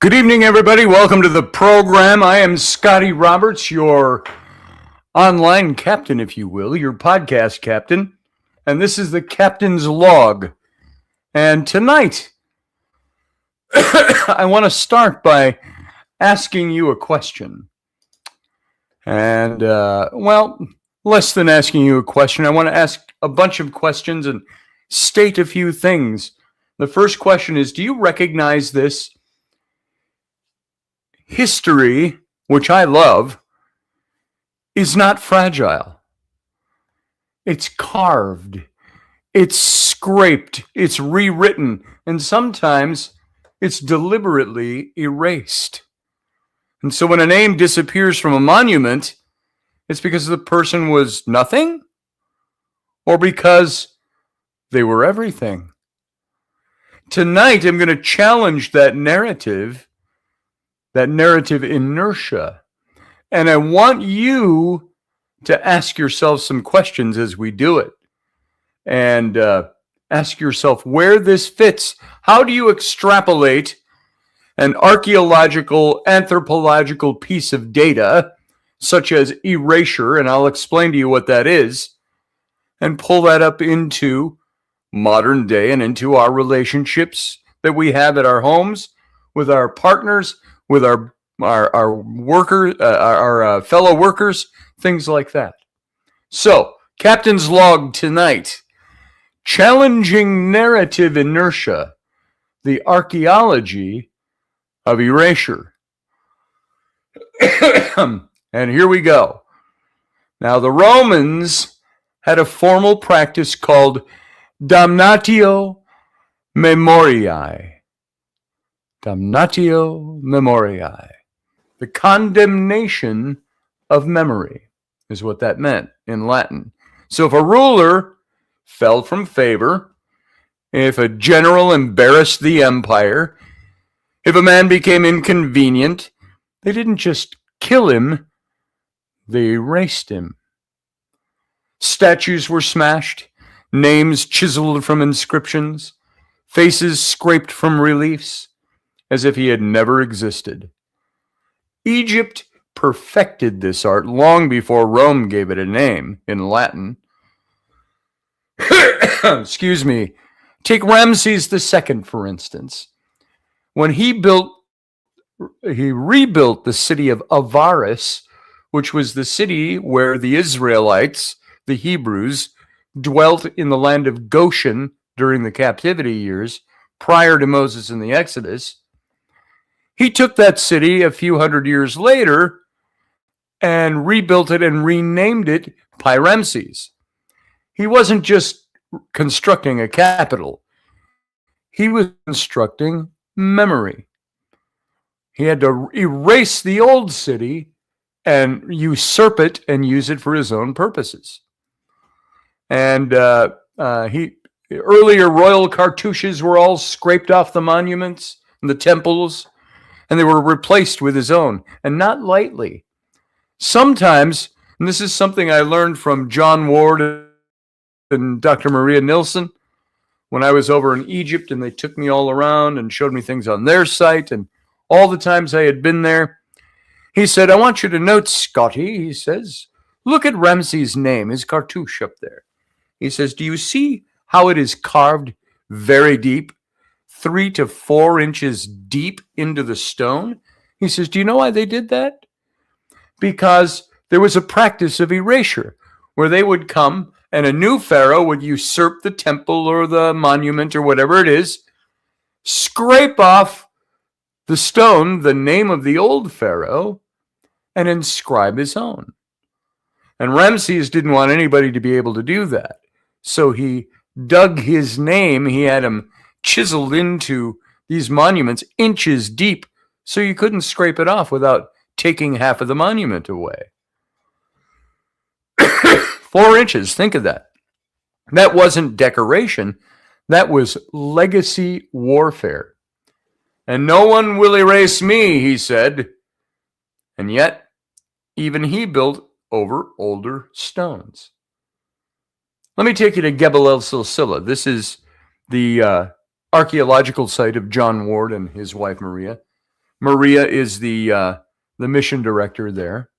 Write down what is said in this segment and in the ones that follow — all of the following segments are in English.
Good evening, everybody. Welcome to the program. I am Scotty Roberts, your online captain, if you will, your podcast captain. And this is the Captain's Log. And tonight, I want to start by asking you a question. And, less than asking you a question, I want to ask a bunch of questions and state a few things. The first question is, do you recognize this? History, which I love, is not fragile. It's carved, it's scraped, it's rewritten, and sometimes it's deliberately erased. And so when a name disappears from a monument, it's because the person was nothing or because they were everything. Tonight, I'm going to challenge that narrative inertia. And I want you to ask yourself some questions as we do it. And ask yourself where this fits. How do you extrapolate an archaeological, anthropological piece of data, such as erasure, and I'll explain to you what that is, and pull that up into modern day and into our relationships that we have at our homes, with our partners, with our workers, our fellow workers, things like that. So, Captain's Log tonight, challenging narrative inertia, the archaeology of erasure. And here we go. Now, the Romans had a formal practice called damnatio memoriae. Damnatio memoriae. The condemnation of memory is what that meant in Latin. So if a ruler fell from favor, if a general embarrassed the empire, if a man became inconvenient, they didn't just kill him, they erased him. Statues were smashed, names chiseled from inscriptions, faces scraped from reliefs, as if he had never existed. Egypt perfected this art long before Rome gave it a name in Latin. Excuse me. Take Ramesses II, for instance. When he rebuilt the city of Avaris, which was the city where the Israelites, the Hebrews, dwelt in the land of Goshen during the captivity years prior to Moses and the Exodus. He took that city a few hundred years later and rebuilt it and renamed it Ramesses. He wasn't just constructing a capital. He was constructing memory. He had to erase the old city and usurp it and use it for his own purposes. And earlier royal cartouches were all scraped off the monuments and the temples, and they were replaced with his own, and not lightly. Sometimes, and this is something I learned from John Ward and Dr. Maria Nilsson when I was over in Egypt, and they took me all around and showed me things on their site, and all the times I had been there. He said, I want you to note, Scotty, he says, look at Ramses' name, his cartouche up there. He says, do you see how it is carved very deep? 3 to 4 inches deep into the stone. He says, do you know why they did that? Because there was a practice of erasure where they would come and a new pharaoh would usurp the temple or the monument or whatever it is, scrape off the stone, the name of the old pharaoh, and inscribe his own. And Ramses didn't want anybody to be able to do that. So he dug his name, he had him chiseled into these monuments inches deep, so you couldn't scrape it off without taking half of the monument away. 4 inches, think of that. That wasn't decoration, that was legacy warfare. And no one will erase me, he said. And yet, even he built over older stones. Let me take you to Gebel El Silsila. This is the archaeological site of John Ward and his wife Maria. Maria is the mission director there,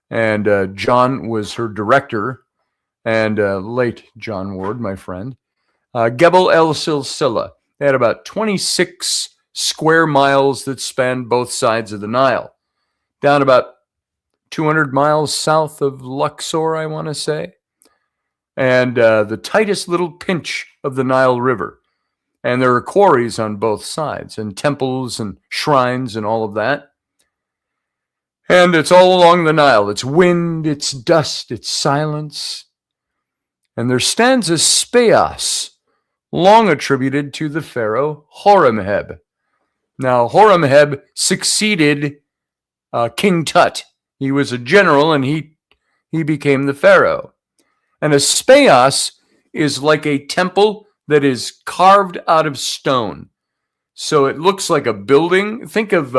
and John was her director, and late John Ward, my friend. Gebel El Silsila. They had about 26 square miles that spanned both sides of the Nile, down about 200 miles south of Luxor, I want to say, and the tightest little pinch of the Nile River. And there are quarries on both sides, and temples and shrines and all of that. And it's all along the Nile. It's wind, it's dust, it's silence. And there stands a speos, long attributed to the pharaoh Hormheb. Now, Hormheb succeeded King Tut. He was a general, and he became the pharaoh. And a speos is like a temple that is carved out of stone. So it looks like a building. Think of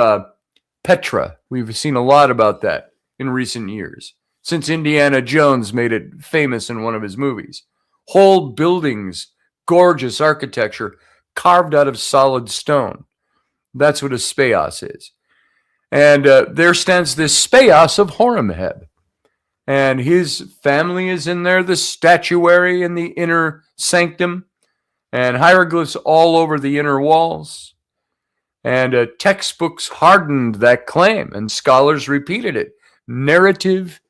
Petra. We've seen a lot about that in recent years, since Indiana Jones made it famous in one of his movies. Whole buildings, gorgeous architecture, carved out of solid stone. That's what a speos is. And there stands this speos of Hormheb. And his family is in there, the statuary in the inner sanctum, and hieroglyphs all over the inner walls. And textbooks hardened that claim, and scholars repeated it. Narrative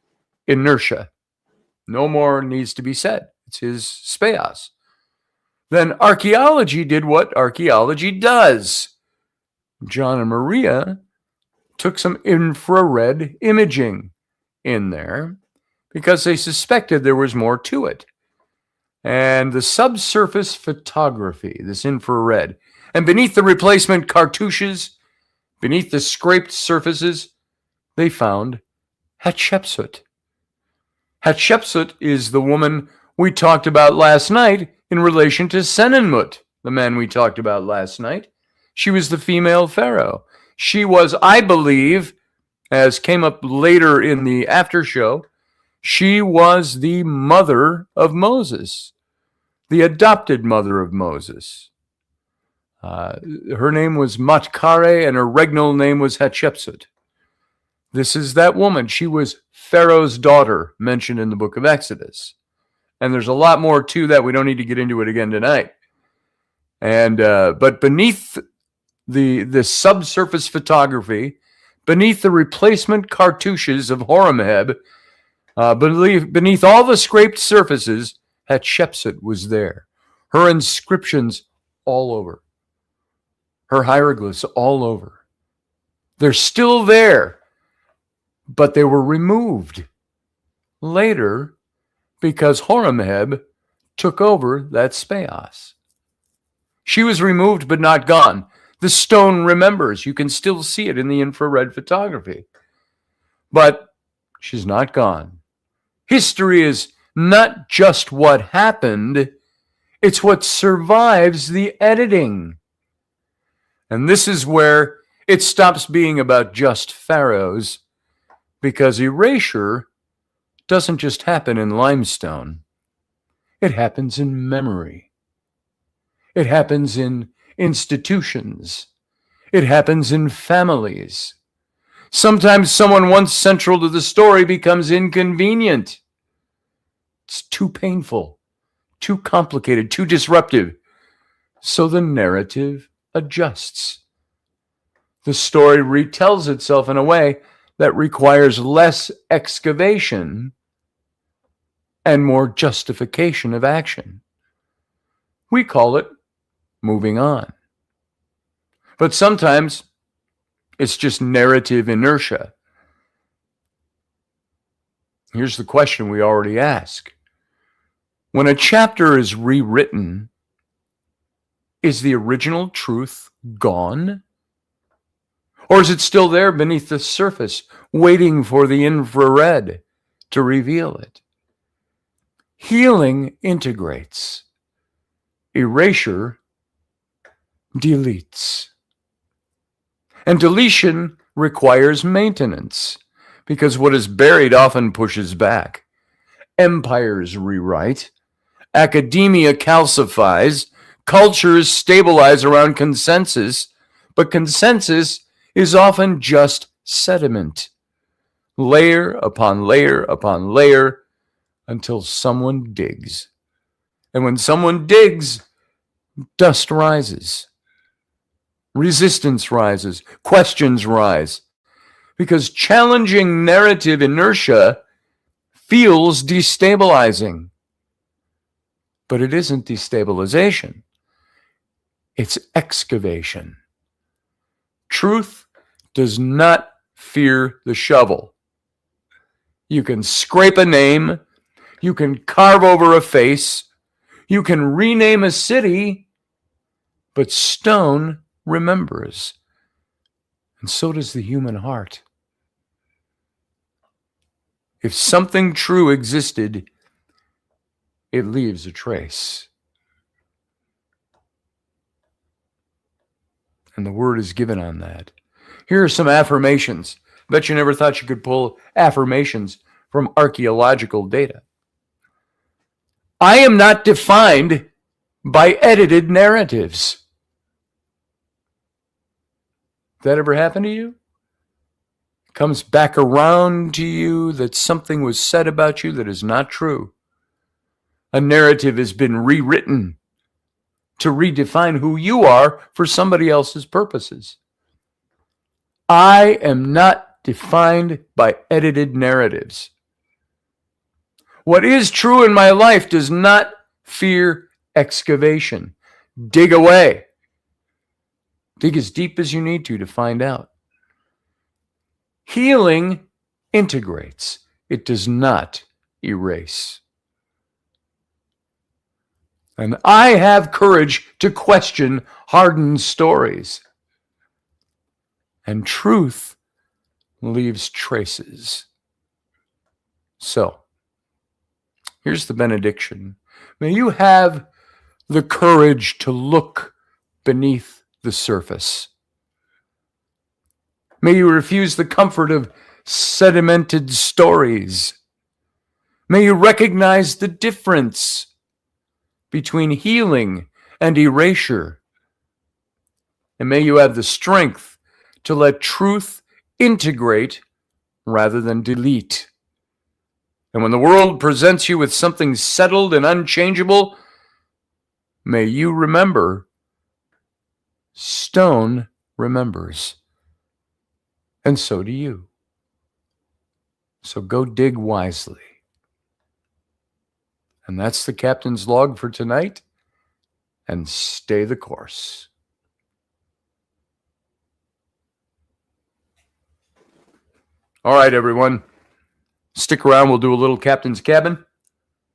inertia. No more needs to be said. It's his speos. Then archaeology did what archaeology does. John and Maria took some infrared imaging in there because they suspected there was more to it. And the subsurface photography, this infrared, and beneath the replacement cartouches, beneath the scraped surfaces, they found Hatshepsut. Hatshepsut is the woman we talked about last night in relation to Senenmut, the man we talked about last night. She was the female pharaoh. She was, I believe, as came up later in the after show, she was the mother of Moses, the adopted mother of Moses. Her name was Matkare, and her regnal name was Hatshepsut. This is that woman. She was Pharaoh's daughter, mentioned in the book of Exodus. And there's a lot more to that. We don't need to get into it again tonight. And but beneath the subsurface photography, beneath the replacement cartouches of Hormheb, beneath all the scraped surfaces, Hatshepsut was there. Her inscriptions all over. Her hieroglyphs all over. They're still there, but they were removed later because Hormheb took over that speos. She was removed but not gone. The stone remembers. You can still see it in the infrared photography. But she's not gone. History is not just what happened, it's what survives the editing. And this is where it stops being about just pharaohs, because erasure doesn't just happen in limestone. It happens in memory. It happens in institutions. It happens in families. Sometimes someone once central to the story becomes inconvenient. It's too painful, too complicated, too disruptive. So the narrative adjusts. The story retells itself in a way that requires less excavation and more justification of action. We call it moving on. But sometimes it's just narrative inertia. Here's the question we already ask. When a chapter is rewritten, is the original truth gone? Or is it still there beneath the surface, waiting for the infrared to reveal it? Healing integrates. Erasure deletes. And deletion requires maintenance, because what is buried often pushes back. Empires rewrite. Academia calcifies. Cultures stabilize around consensus. But consensus is often just sediment, layer upon layer upon layer, until someone digs. And when someone digs, dust rises, resistance rises, questions rise, because challenging narrative inertia feels destabilizing. But it isn't destabilization. It's excavation. Truth does not fear the shovel. You can scrape a name. You can carve over a face. You can rename a city. But stone remembers. And so does the human heart. If something true existed, it leaves a trace. And the word is given on that. Here are some affirmations. Bet you never thought you could pull affirmations from archaeological data. I am not defined by edited narratives. That ever happened to you? Comes back around to you that something was said about you that is not true. A narrative has been rewritten to redefine who you are for somebody else's purposes. I am not defined by edited narratives. What is true in my life does not fear excavation. Dig away. Dig as deep as you need to find out. Healing integrates. It does not erase. And I have courage to question hardened stories. And truth leaves traces. So, here's the benediction. May you have the courage to look beneath the surface. May you refuse the comfort of sedimented stories. May you recognize the difference between healing and erasure. And may you have the strength to let truth integrate rather than delete. And when the world presents you with something settled and unchangeable, may you remember, stone remembers. And so do you. So go dig wisely. And that's the captain's log for tonight. And stay the course. All right, everyone. Stick around. We'll do a little captain's cabin.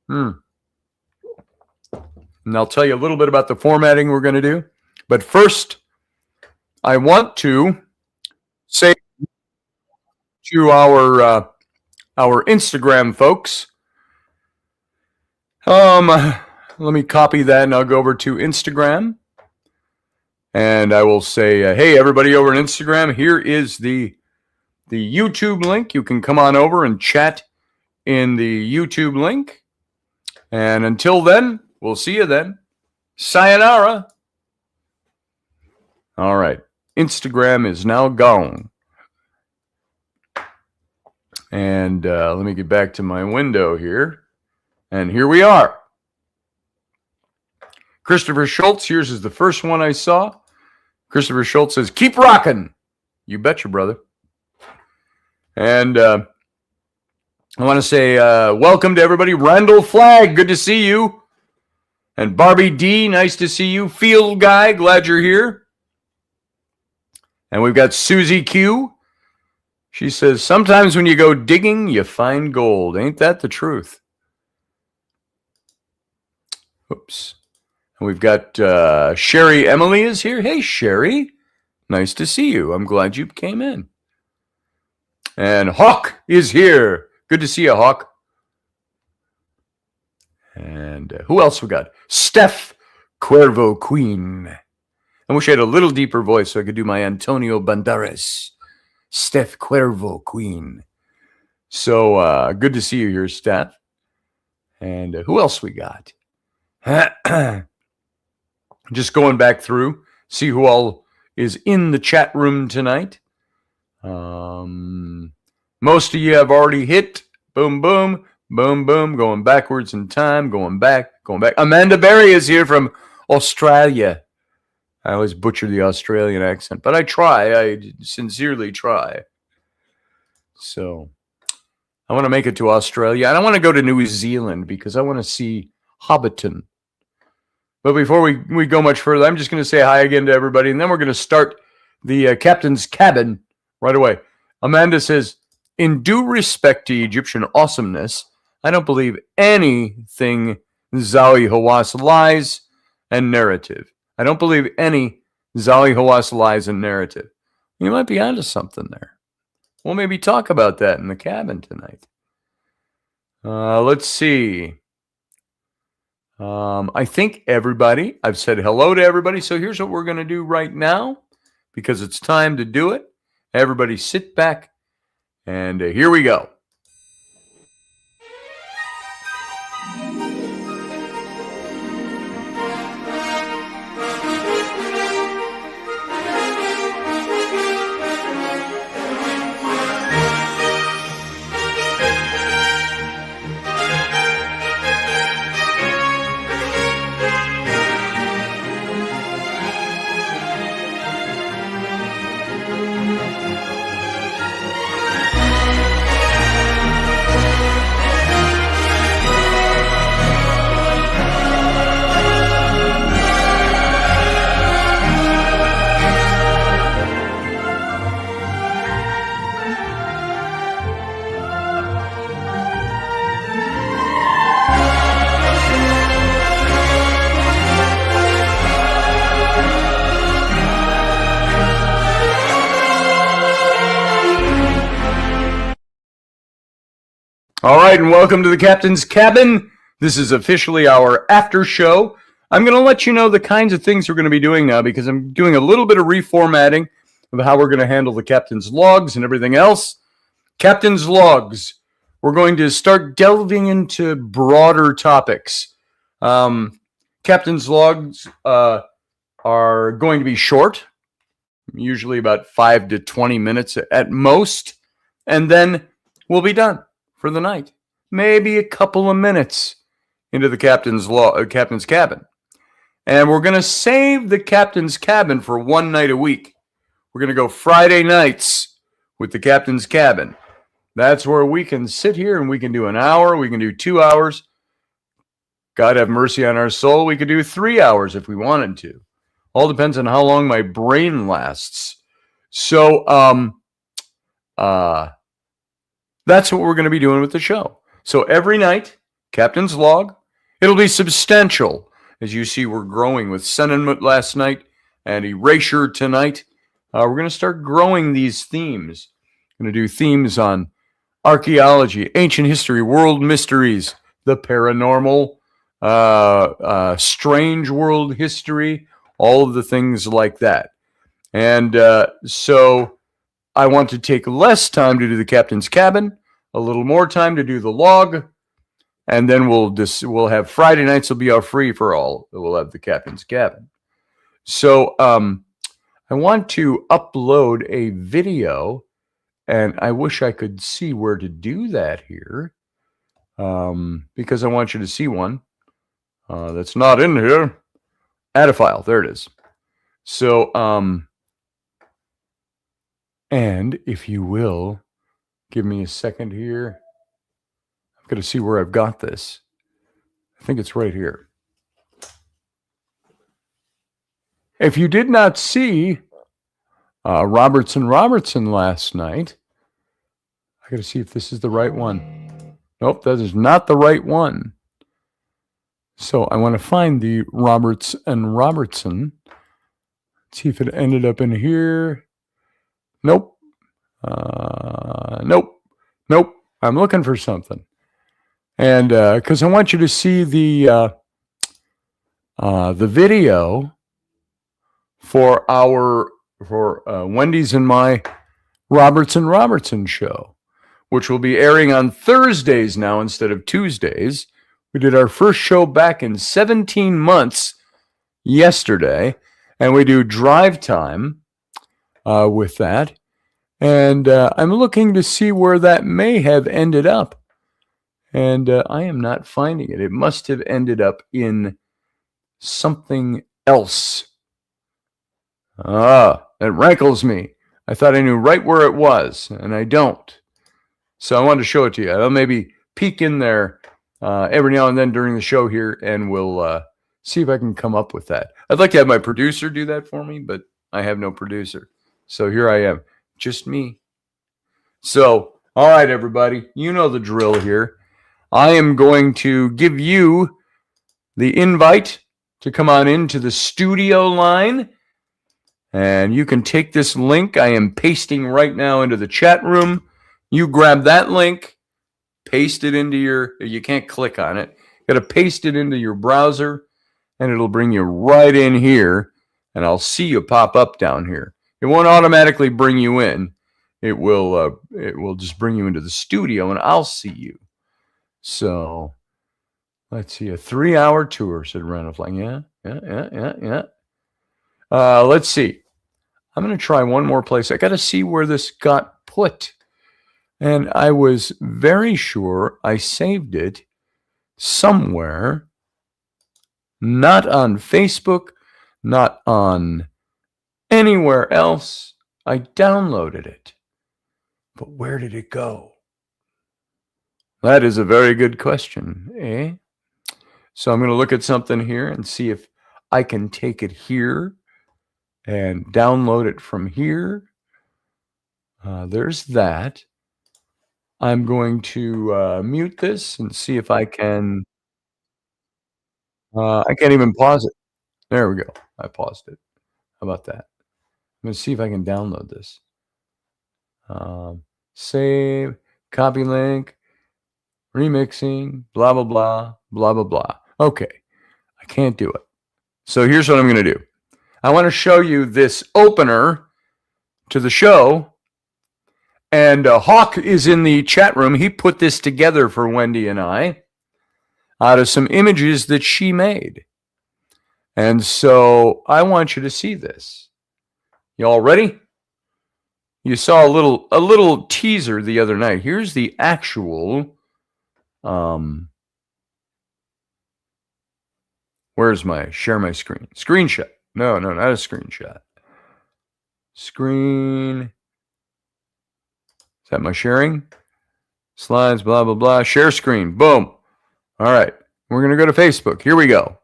And I'll tell you a little bit about the formatting we're going to do. But first, I want to say to our Instagram folks, let me copy that and I'll go over to Instagram. And I will say, hey, everybody over on Instagram, here is the YouTube link. You can come on over and chat in the YouTube link. And until then, we'll see you then. Sayonara. All right. Instagram is now gone. And let me get back to my window here. And here we are. Christopher Schultz, yours is the first one I saw. Christopher Schultz says, keep rocking. You betcha, brother. And I want to say welcome to everybody. Randall Flagg, good to see you. And Barbie D, nice to see you. Field Guy, glad you're here. And we've got Susie Q. She says, sometimes when you go digging, you find gold. Ain't that the truth? Oops. And we've got Sherry Emily is here. Hey, Sherry. Nice to see you. I'm glad you came in. And Hawk is here. Good to see you, Hawk. And who else we got? Steph Cuervo Queen. I wish I had a little deeper voice so I could do my Antonio Banderas. Steph Cuervo Queen. So good to see you here, Steph. And who else we got? Just going back through, see who all is in the chat room tonight. Most of you have already hit. Boom, boom, boom, boom. Going backwards in time. Going back. Amanda Berry is here from Australia. I always butcher the Australian accent, but I try. I sincerely try. So I want to make it to Australia. And I want to go to New Zealand because I want to see Hobbiton. But before we go much further, I'm just going to say hi again to everybody, and then we're going to start the captain's cabin right away. Amanda says, in due respect to Egyptian awesomeness, I don't believe anything Zawi Hawass lies and narrative. I don't believe any Zawi Hawass lies and narrative. You might be onto something there. We'll maybe talk about that in the cabin tonight. Let's see. I think I've said hello to everybody. So here's what we're going to do right now because it's time to do it. Everybody sit back and here we go. All right, and welcome to the Captain's Cabin. This is officially our after show. I'm going to let you know the kinds of things we're going to be doing now because I'm doing a little bit of reformatting of how we're going to handle the Captain's Logs and everything else. Captain's Logs. We're going to start delving into broader topics. Captain's Logs are going to be short, usually about 5 to 20 minutes at most, and then we'll be done for the night. Maybe a couple of minutes into the captain's cabin. And we're going to save the captain's cabin for one night a week. We're going to go Friday nights with the captain's cabin. That's where we can sit here and we can do an hour. We can do 2 hours. God have mercy on our soul. We could do 3 hours if we wanted to. All depends on how long my brain lasts. So, that's what we're going to be doing with the show. So every night, Captain's Log. It'll be substantial. As you see, we're growing with Senenmut last night and Erasure tonight. We're going to start growing these themes. We're going to do themes on archaeology, ancient history, world mysteries, the paranormal, strange world history, all of the things like that. And so I want to take less time to do the captain's cabin, a little more time to do the log, and then we'll have Friday nights will be our free for all. We'll have the captain's cabin. So I want to upload a video, and I wish I could see where to do that here, because I want you to see one that's not in here. Add a file. There it is. So and if you will, give me a second here. I've got to see where I've got this. I think it's right here. If you did not see Robertson last night, I got to see if this is the right one. Nope, that is not the right one. So I want to find the Robertson. See if it ended up in here. Nope. Nope. I'm looking for something. And because I want you to see the video for Wendy's and my Robertson show, which will be airing on Thursdays now instead of Tuesdays. We did our first show back in 17 months yesterday, and we do drive time with that. And I'm looking to see where that may have ended up. And I am not finding it. It must have ended up in something else. Ah, it rankles me. I thought I knew right where it was, and I don't. So I wanted to show it to you. I'll maybe peek in there every now and then during the show here, and we'll see if I can come up with that. I'd like to have my producer do that for me, but I have no producer. So here I am, just me. So, all right, everybody, you know the drill here. I am going to give you the invite to come on into the studio line. And you can take this link I am pasting right now into the chat room. You grab that link, paste it into you can't click on it. You got to paste it into your browser, and it'll bring you right in here, and I'll see you pop up down here. It won't automatically bring you in. It will just bring you into the studio, and I'll see you. So let's see, a 3-hour tour, said Renaflang. Yeah. Let's see. I'm going to try one more place. I got to see where this got put. And I was very sure I saved it somewhere, not on Facebook, not on anywhere else. I downloaded it. But where did it go? That is a very good question, eh? So I'm going to look at something here and see if I can take it here and download it from here. There's that. I'm going to mute this and see if I can. I can't even pause it. There we go. I paused it. How about that? I'm going to see if I can download this. Save, copy link, remixing, blah, blah, blah, blah, blah, blah. Okay. I can't do it. So here's what I'm going to do. I want to show you this opener to the show. And Hawk is in the chat room. He put this together for Wendy and I out of some images that she made. And so I want you to see this. Y'all ready? You saw a little teaser the other night. Here's the actual where's my share my screen? Screenshot. No, not a screenshot. Screen. Is that my sharing? Slides, blah, blah, blah. Share screen. Boom. All right. We're going to go to Facebook. Here we go.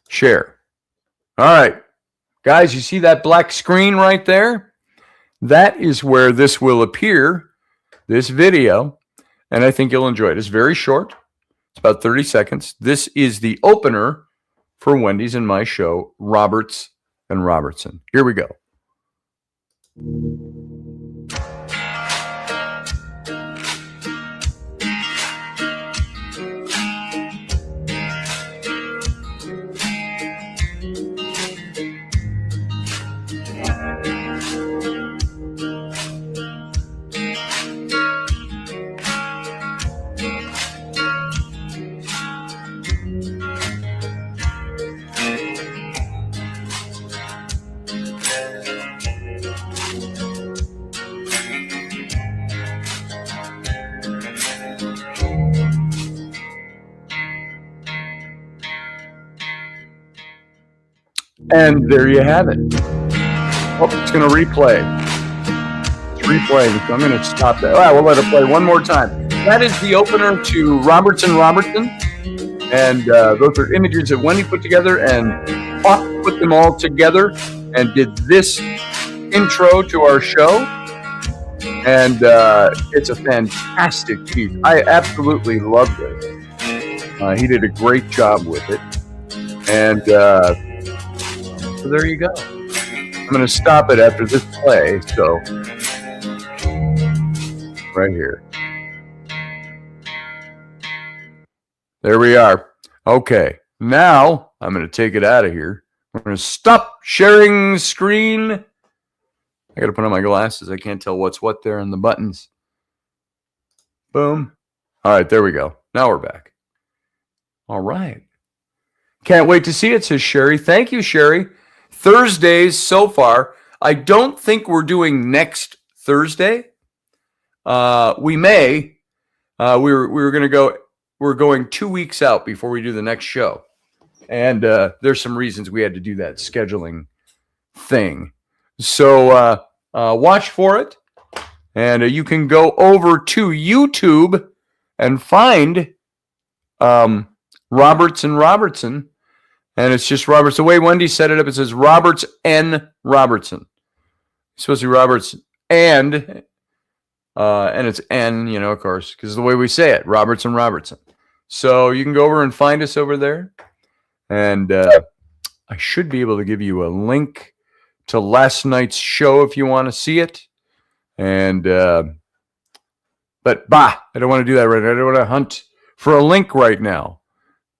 Share. All right. Guys, you see that black screen right there? That is where this will appear, this video, and I think you'll enjoy it. It's very short. It's about 30 seconds. This is the opener for Wendy's and my show, Roberts and Robertson. Here we go. And there you have it. Oh, it's going to replay. It's replaying, so I'm going to stop that. All right, we'll let it play one more time. That is the opener to Roberts and Robertson. And those are images that Wendy put together, and Hawk put them all together and did this intro to our show. And it's a fantastic piece. I absolutely love this. He did a great job with it. And so there you go. I'm going to stop it after this play. So right here. There we are. Okay. Now I'm going to take it out of here. I'm going to stop sharing screen. I got to put on my glasses. I can't tell what's what there in the buttons. Boom. All right. There we go. Now we're back. All right. Can't wait to see it, says Sherry. Thank you, Sherry. Thursdays so far. I don't think we're doing next Thursday. We may. We're going to go. We're going 2 weeks out before we do the next show, and there's some reasons we had to do that scheduling thing. So watch for it, and you can go over to YouTube and find Roberts and Robertson, and it's just Roberts. The way Wendy set it up, it says Roberts N. Robertson. It's supposed to be Roberts and it's N, of course, because the way we say it, Roberts and Robertson. So you can go over and find us over there, and I should be able to give you a link to last night's show if you want to see it. And but I don't want to do that right now. I don't want to hunt for a link right now.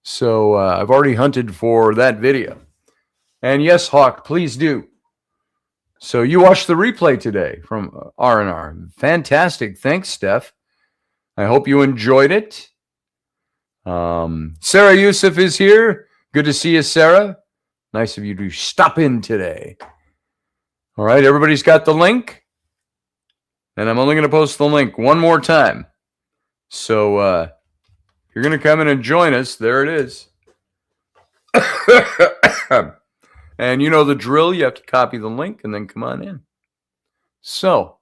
So I've already hunted for that video. And yes, Hawk, please do. So you watched the replay today from R&R. Fantastic. Thanks, Steph. I hope you enjoyed it. Sarah Youssef is here. Good to see you, Sarah. Nice of you to stop in today. All right, everybody's got the link. And I'm only going to post the link one more time. So you're going to come in and join us. There it is. And you know the drill. You have to copy the link and then come on in. So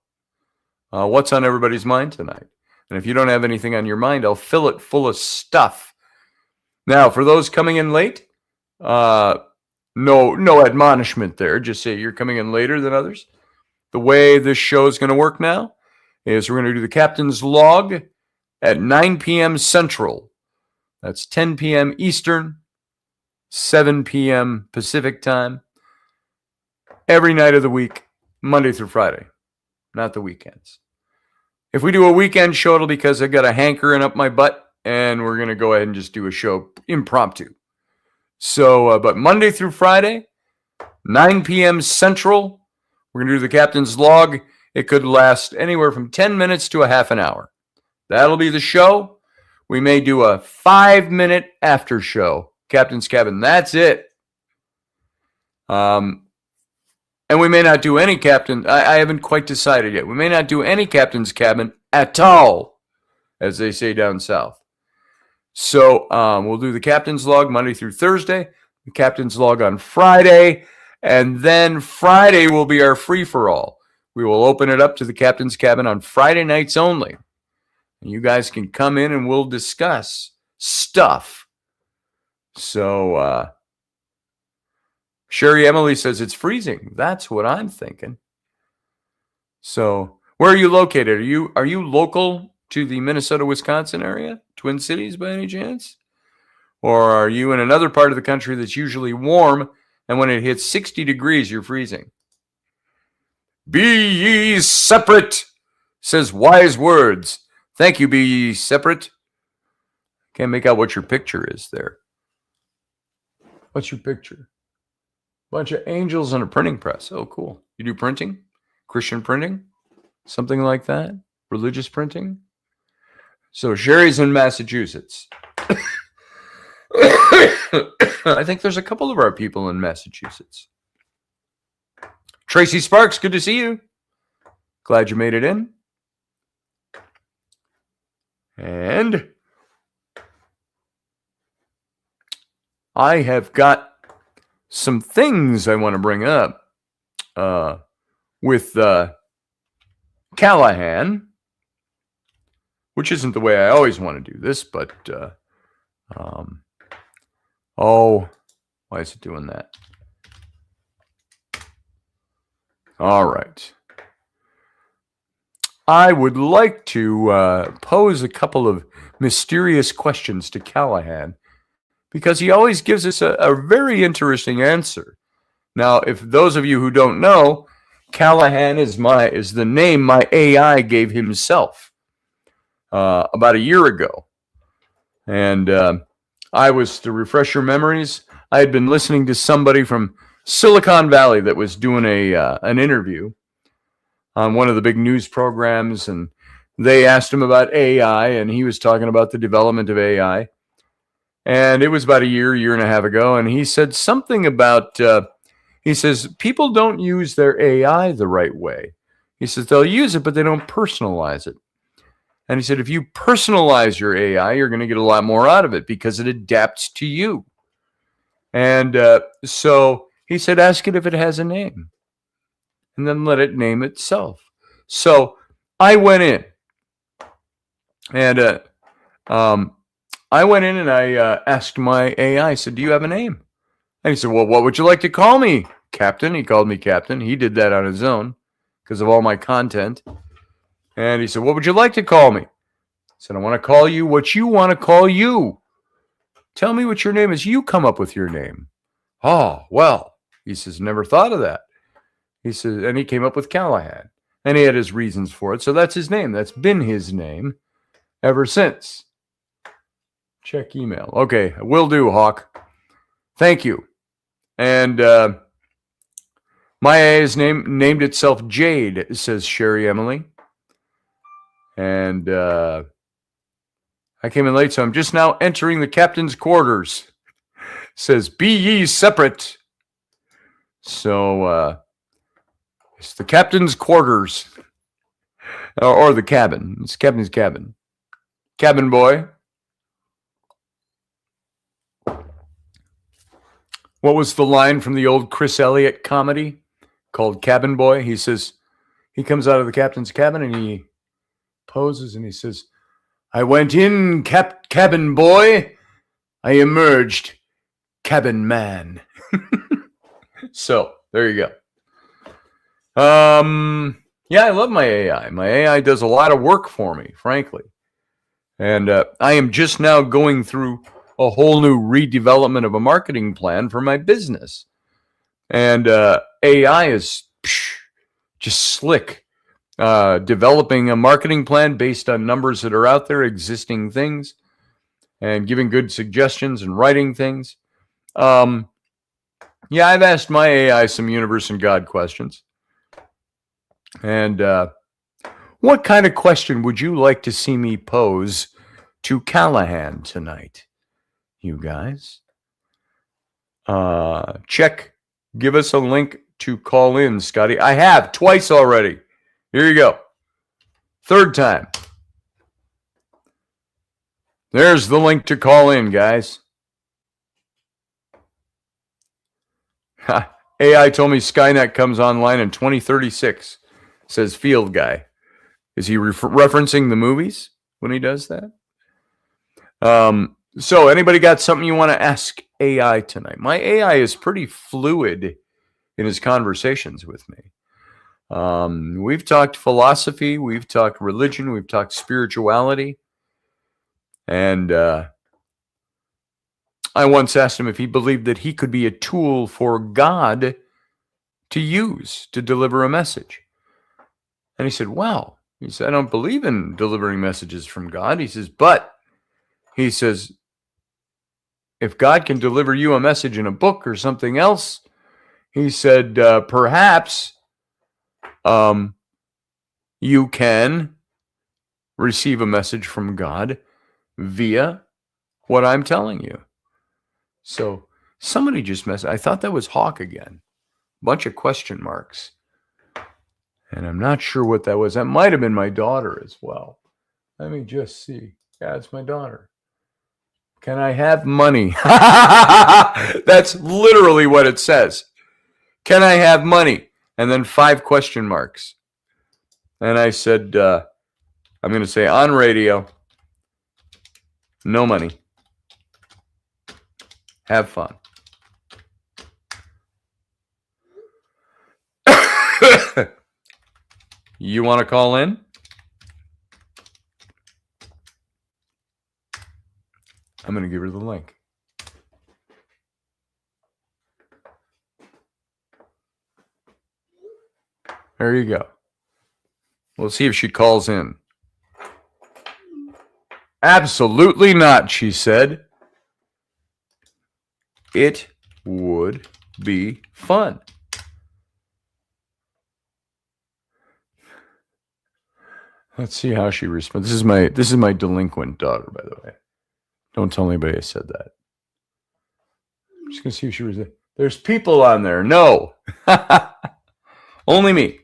what's on everybody's mind tonight? And if you don't have anything on your mind, I'll fill it full of stuff. Now, for those coming in late, no admonishment there. Just say you're coming in later than others. The way this show is going to work now is we're going to do the captain's log at 9 p.m. Central. That's 10 p.m. Eastern, 7 p.m. Pacific time, every night of the week, Monday through Friday, not the weekends. If we do a weekend show, it'll be because I've got a hankering up my butt, and we're going to go ahead and just do a show impromptu. So, but Monday through Friday, 9 p.m. Central, we're going to do the captain's log. It could last anywhere from 10 minutes to a half an hour. That'll be the show. We may do a 5-minute after show. Captain's Cabin. That's it. And we may not do any captain. I haven't quite decided yet. We may not do any Captain's Cabin at all, as they say down south. So we'll do the captain's log Monday through Thursday, the captain's log on Friday, and then Friday will be our free-for-all. We will open it up to the Captain's Cabin on Friday nights only. And you guys can come in and we'll discuss stuff. So, Sherry Emily says it's freezing. That's what I'm thinking. So, where are you located? Are you local to the Minnesota-Wisconsin area? Twin Cities by any chance? Or are you in another part of the country that's usually warm, and when it hits 60 degrees, you're freezing? Be ye separate, says wise words. Thank you, be ye separate. Can't make out what your picture is there. What's your picture? Bunch of angels on a printing press. Oh, cool. You do printing? Christian printing? Something like that? Religious printing? So Sherry's in Massachusetts. I think there's a couple of our people in Massachusetts. Tracy Sparks, good to see you. Glad you made it in. And I have got some things I want to bring up with Callahan, which isn't the way I always want to do this, but why is it doing that? All right. I would like to pose a couple of mysterious questions to Callahan, because he always gives us a very interesting answer. Now, if those of you who don't know, Callahan is the name my AI gave himself about a year ago. And I was, to refresh your memories, I had been listening to somebody from Silicon Valley that was doing an interview on one of the big news programs, and they asked him about AI, and he was talking about the development of AI. And it was about a year and a half ago, and he said something about, he says, people don't use their AI the right way. He says, they'll use it, but they don't personalize it. And he said, if you personalize your AI, you're going to get a lot more out of it because it adapts to you. And so he said, ask it if it has a name and then let it name itself. So I went in and I asked my AI, I said, do you have a name? And he said, well, what would you like to call me, Captain? He called me Captain. He did that on his own because of all my content. And he said, what would you like to call me? I said, I want to call you what you want to call you. Tell me what your name is. You come up with your name. Oh, well, he says, never thought of that. He says, and he came up with Callahan. And he had his reasons for it. So that's his name. That's been his name ever since. Check email. Okay, will do, Hawk. Thank you. And my AI is named itself Jade, says Sherry Emily. And I came in late, so I'm just now entering the captain's quarters. Says, be ye separate. So it's the captain's quarters. Or the cabin. It's captain's cabin. Cabin boy. What was the line from the old Chris Elliott comedy called Cabin Boy? He says, he comes out of the captain's cabin and he poses and he says, I went in, cabin boy. I emerged, cabin man. So, there you go. Yeah, I love my AI. My AI does a lot of work for me, frankly. And I am just now going through a whole new redevelopment of a marketing plan for my business. And AI is just slick. Developing a marketing plan based on numbers that are out there, existing things, and giving good suggestions and writing things. Yeah, I've asked my AI some universe and God questions. And what kind of question would you like to see me pose to Callahan tonight, you guys? Check. Give us a link to call in, Scotty. I have twice already. Here you go. Third time. There's the link to call in, guys. AI told me Skynet comes online in 2036, says Field Guy. Is he referencing the movies when he does that? So anybody got something you want to ask AI tonight? My AI is pretty fluid in his conversations with me. We've talked philosophy, we've talked religion, we've talked spirituality. And I once asked him if he believed that he could be a tool for God to use to deliver a message. And he said, well, he said, I don't believe in delivering messages from God. He says, but he says, if God can deliver you a message in a book or something else, he said, perhaps you can receive a message from God via what I'm telling you. So somebody just messaged. I thought that was Hawk again. Bunch of question marks. And I'm not sure what that was. That might have been my daughter as well. Let me just see. Yeah, it's my daughter. Can I have money? That's literally what it says. Can I have money? And then 5 question marks. And I said, I'm going to say on radio, no money. Have fun. You want to call in? I'm going to give her the link. There you go. We'll see if she calls in. Absolutely not, she said. It would be fun. Let's see how she responds. This is my delinquent daughter, by the way. Don't tell anybody I said that. I'm just gonna see if she responds. There's people on there. No. Only me.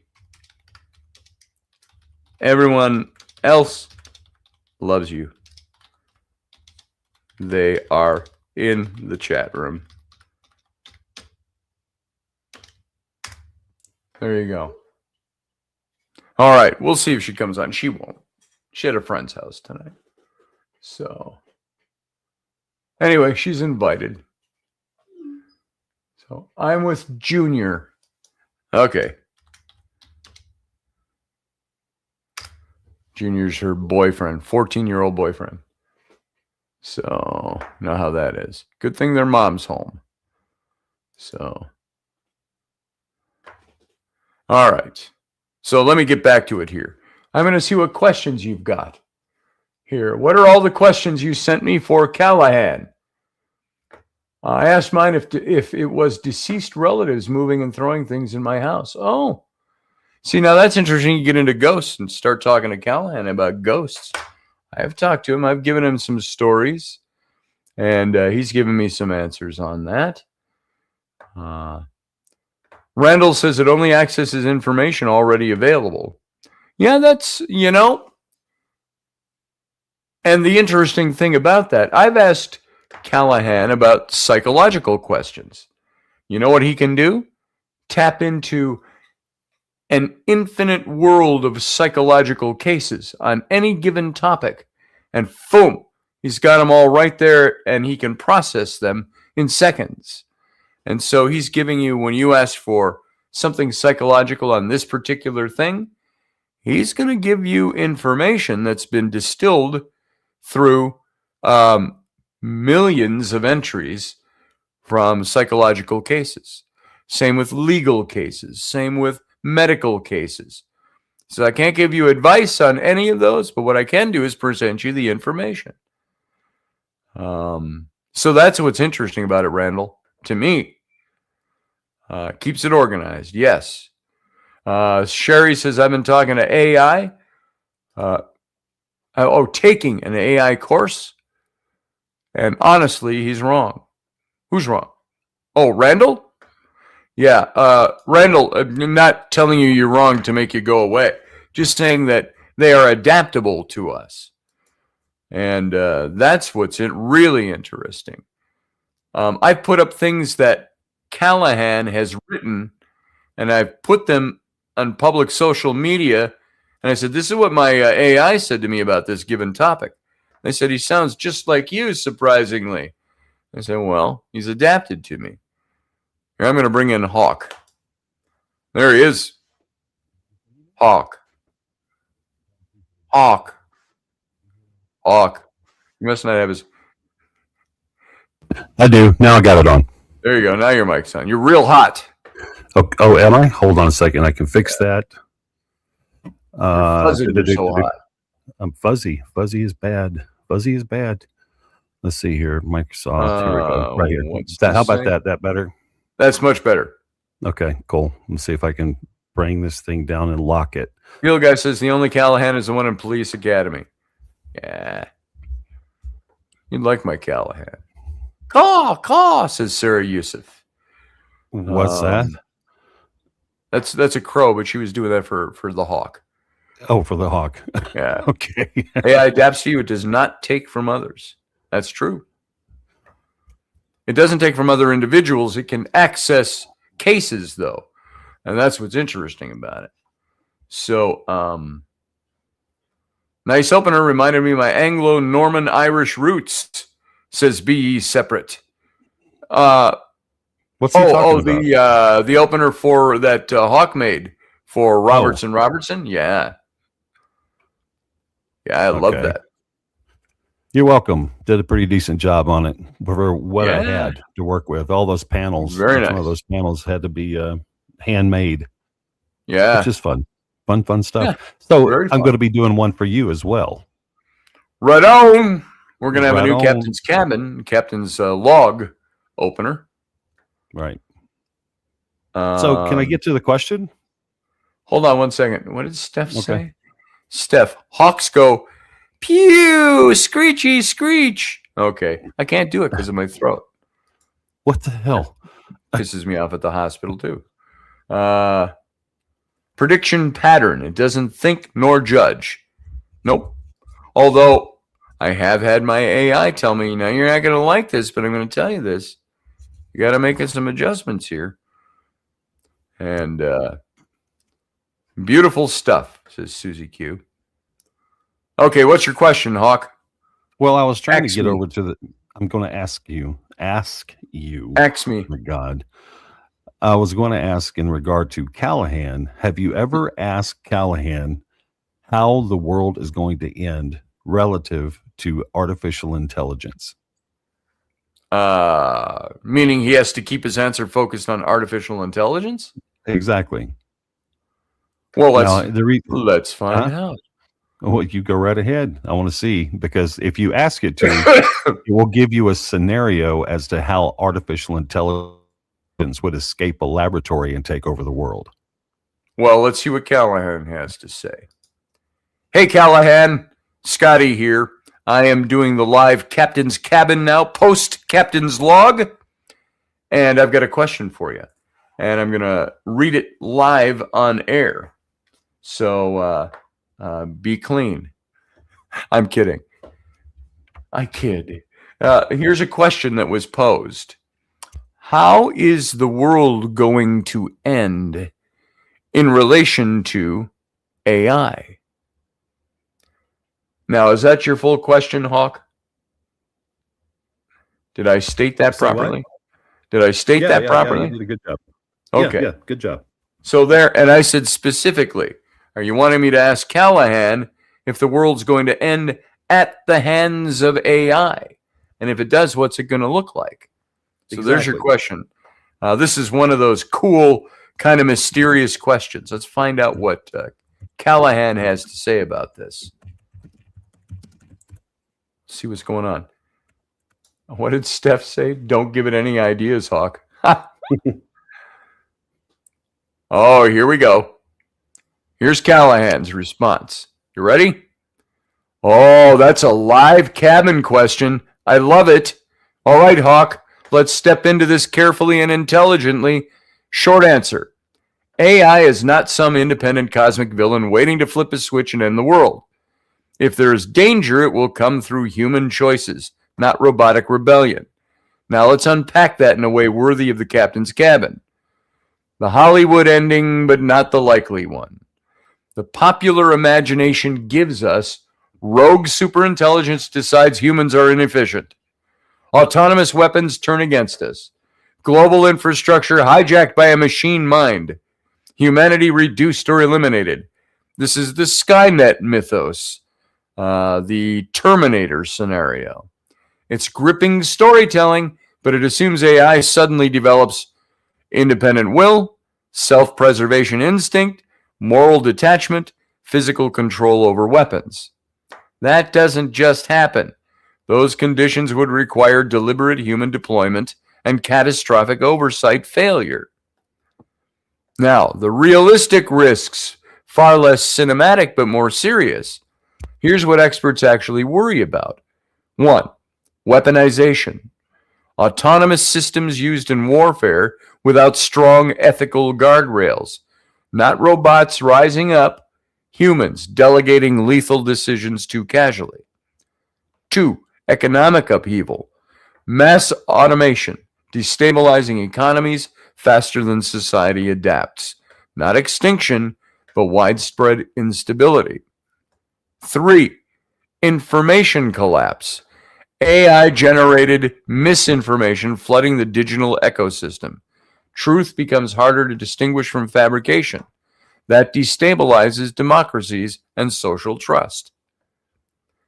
Everyone else loves you. They are in the chat room. There you go. All right. We'll see if she comes on. She won't. She had a friend's house tonight. So, anyway, she's invited. So, I'm with Junior. Okay. Junior's her boyfriend, 14-year-old boyfriend. So, know how that is. Good thing their mom's home. So, all right. So, let me get back to it here. I'm going to see what questions you've got. Here, what are all the questions you sent me for Callahan? I asked mine if it was deceased relatives moving and throwing things in my house. Oh, see, now that's interesting. You get into ghosts and start talking to Callahan about ghosts. I have talked to him. I've given him some stories, and he's given me some answers on that. Randall says it only accesses information already available. Yeah, that's, and the interesting thing about that, I've asked Callahan about psychological questions. You know what he can do? Tap into an infinite world of psychological cases on any given topic. And boom, he's got them all right there, and he can process them in seconds. And so he's giving you, when you ask for something psychological on this particular thing, he's going to give you information that's been distilled through millions of entries from psychological cases. Same with legal cases. Same with medical cases. So I can't give you advice on any of those, but what I can do is present you the information. So that's what's interesting about it, Randall, to me. Keeps it organized, yes. Sherry says, I've been talking to AI. Taking an AI course. And honestly, he's wrong. Who's wrong? Oh, Randall? Yeah, Randall, I'm not telling you you're wrong to make you go away. Just saying that they are adaptable to us. And that's what's really interesting. I've put up things that Callahan has written, and I've put them on public social media. And I said, this is what my AI said to me about this given topic. They said, he sounds just like you, surprisingly. I said, well, he's adapted to me. Here, I'm going to bring in Hawk. There he is. Hawk. Hawk. Hawk. You must not have his... I do. Now I got it on. There you go. Now your mic's on. You're real hot. Oh, am I? Hold on a second. I can fix that. You're so hot. I'm fuzzy. Fuzzy is bad. Fuzzy is bad. Let's see here. Microsoft. Here we go. Right here. How about that? That better? That's much better. Okay, cool. Let's see if I can bring this thing down and lock it. Field guy says the only Callahan is the one in Police Academy. Yeah. You'd like my Callahan. Caw, says Sarah Yusuf. What's that? That's a crow, but she was doing that for the hawk. Oh, for the hawk. Yeah. Okay. AI adapts to you. It does not take from others. That's true. It doesn't take from other individuals. It can access cases, though. And that's what's interesting about it. So, nice opener. Reminded me of my Anglo-Norman Irish roots, says B.E. Separate. What's he talking about? The opener for that Hawk made for Robertson. Yeah. Yeah, I love that. You're welcome. Did a pretty decent job on it for what I had to work with. All those panels. Very nice. One of those panels had to be handmade. Yeah. Which is fun. Fun stuff. Yeah, so I'm going to be doing one for you as well. Right on. We're going to have a new captain's cabin, captain's log opener. Right. So can I get to the question? Hold on one second. What did Steph say? Steph, hawks go, pew, screechy, screech. Okay. I can't do it because of my throat. What the hell? Pisses me off at the hospital, too. prediction pattern. It doesn't think nor judge. Nope. Although I have had my AI tell me, now you're not going to like this, but I'm going to tell you this. You got to make some adjustments here. And beautiful stuff, says Susie Q. Okay, what's your question, Hawk? Well, I was trying to get over to the. I'm going to ask you. Ask me. For God. I was going to ask in regard to Callahan. Have you ever asked Callahan how the world is going to end relative to artificial intelligence? Meaning he has to keep his answer focused on artificial intelligence? Exactly. Well, let's find out. Well, you go right ahead. I want to see, because if you ask it to, it will give you a scenario as to how artificial intelligence would escape a laboratory and take over the world. Well, let's see what Callahan has to say. Hey, Callahan. Scotty here. I am doing the live Captain's Cabin now, post Captain's Log. And I've got a question for you. And I'm going to read it live on air. So be clean. I'm kidding. I kid. Here's a question that was posed. How is the world going to end in relation to AI? Now, is that your full question, Hawk? Did I state that properly? Did I state that properly? Yeah, you did a good job. Okay. Yeah, good job. So there, and I said specifically, are you wanting me to ask Callahan if the world's going to end at the hands of AI? And if it does, what's it going to look like? So there's your question. This is one of those cool, kind of mysterious questions. Let's find out what Callahan has to say about this. See what's going on. What did Steph say? Don't give it any ideas, Hawk. Oh, here we go. Here's Callahan's response. You ready? Oh, that's a live cabin question. I love it. All right, Hawk. Let's step into this carefully and intelligently. Short answer. AI is not some independent cosmic villain waiting to flip a switch and end the world. If there is danger, it will come through human choices, not robotic rebellion. Now let's unpack that in a way worthy of the Captain's Cabin. The Hollywood ending, but not the likely one. The popular imagination gives us rogue superintelligence decides humans are inefficient. Autonomous weapons turn against us. Global infrastructure hijacked by a machine mind. Humanity reduced or eliminated. This is the Skynet mythos, the Terminator scenario. It's gripping storytelling, but it assumes AI suddenly develops independent will, self-preservation instinct, moral detachment, physical control over weapons. That doesn't just happen. Those conditions would require deliberate human deployment and catastrophic oversight failure. Now, the realistic risks, far less cinematic but more serious. Here's what experts actually worry about. 1. Weaponization. Autonomous systems used in warfare without strong ethical guardrails. Not robots rising up, humans delegating lethal decisions too casually. 2. Economic upheaval. Mass automation, destabilizing economies faster than society adapts. Not extinction, but widespread instability. 3. Information collapse. AI-generated misinformation flooding the digital ecosystem. Truth becomes harder to distinguish from fabrication. That destabilizes democracies and social trust.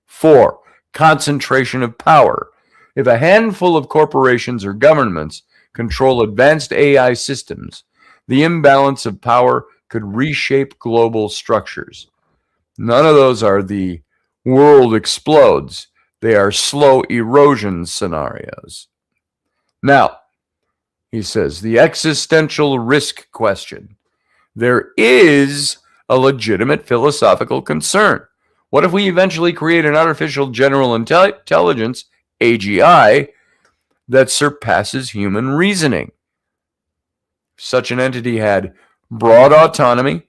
4. Concentration of power. If a handful of corporations or governments control advanced AI systems, the imbalance of power could reshape global structures. None of those are the world explodes. They are slow erosion scenarios. Now, he says, the existential risk question. There is a legitimate philosophical concern. What if we eventually create an artificial general intelligence, AGI, that surpasses human reasoning? Such an entity had broad autonomy,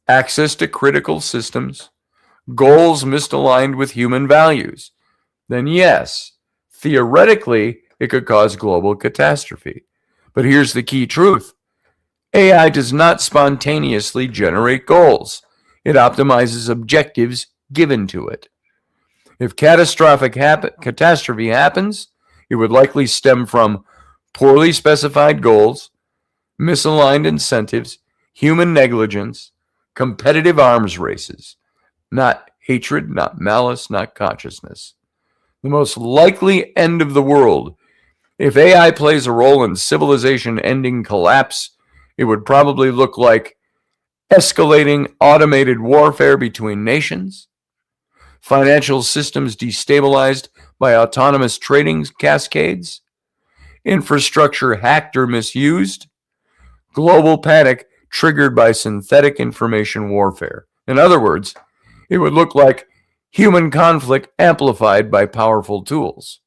access to critical systems, goals misaligned with human values, then yes, theoretically, it could cause global catastrophe. But here's the key truth. AI does not spontaneously generate goals. It optimizes objectives given to it. If catastrophic catastrophe happens, it would likely stem from poorly specified goals, misaligned incentives, human negligence, competitive arms races, not hatred, not malice, not consciousness. The most likely end of the world, if AI plays a role in civilization ending collapse, it would probably look like escalating automated warfare between nations, financial systems destabilized by autonomous trading cascades, infrastructure hacked or misused, global panic triggered by synthetic information warfare. In other words, it would look like human conflict amplified by powerful tools.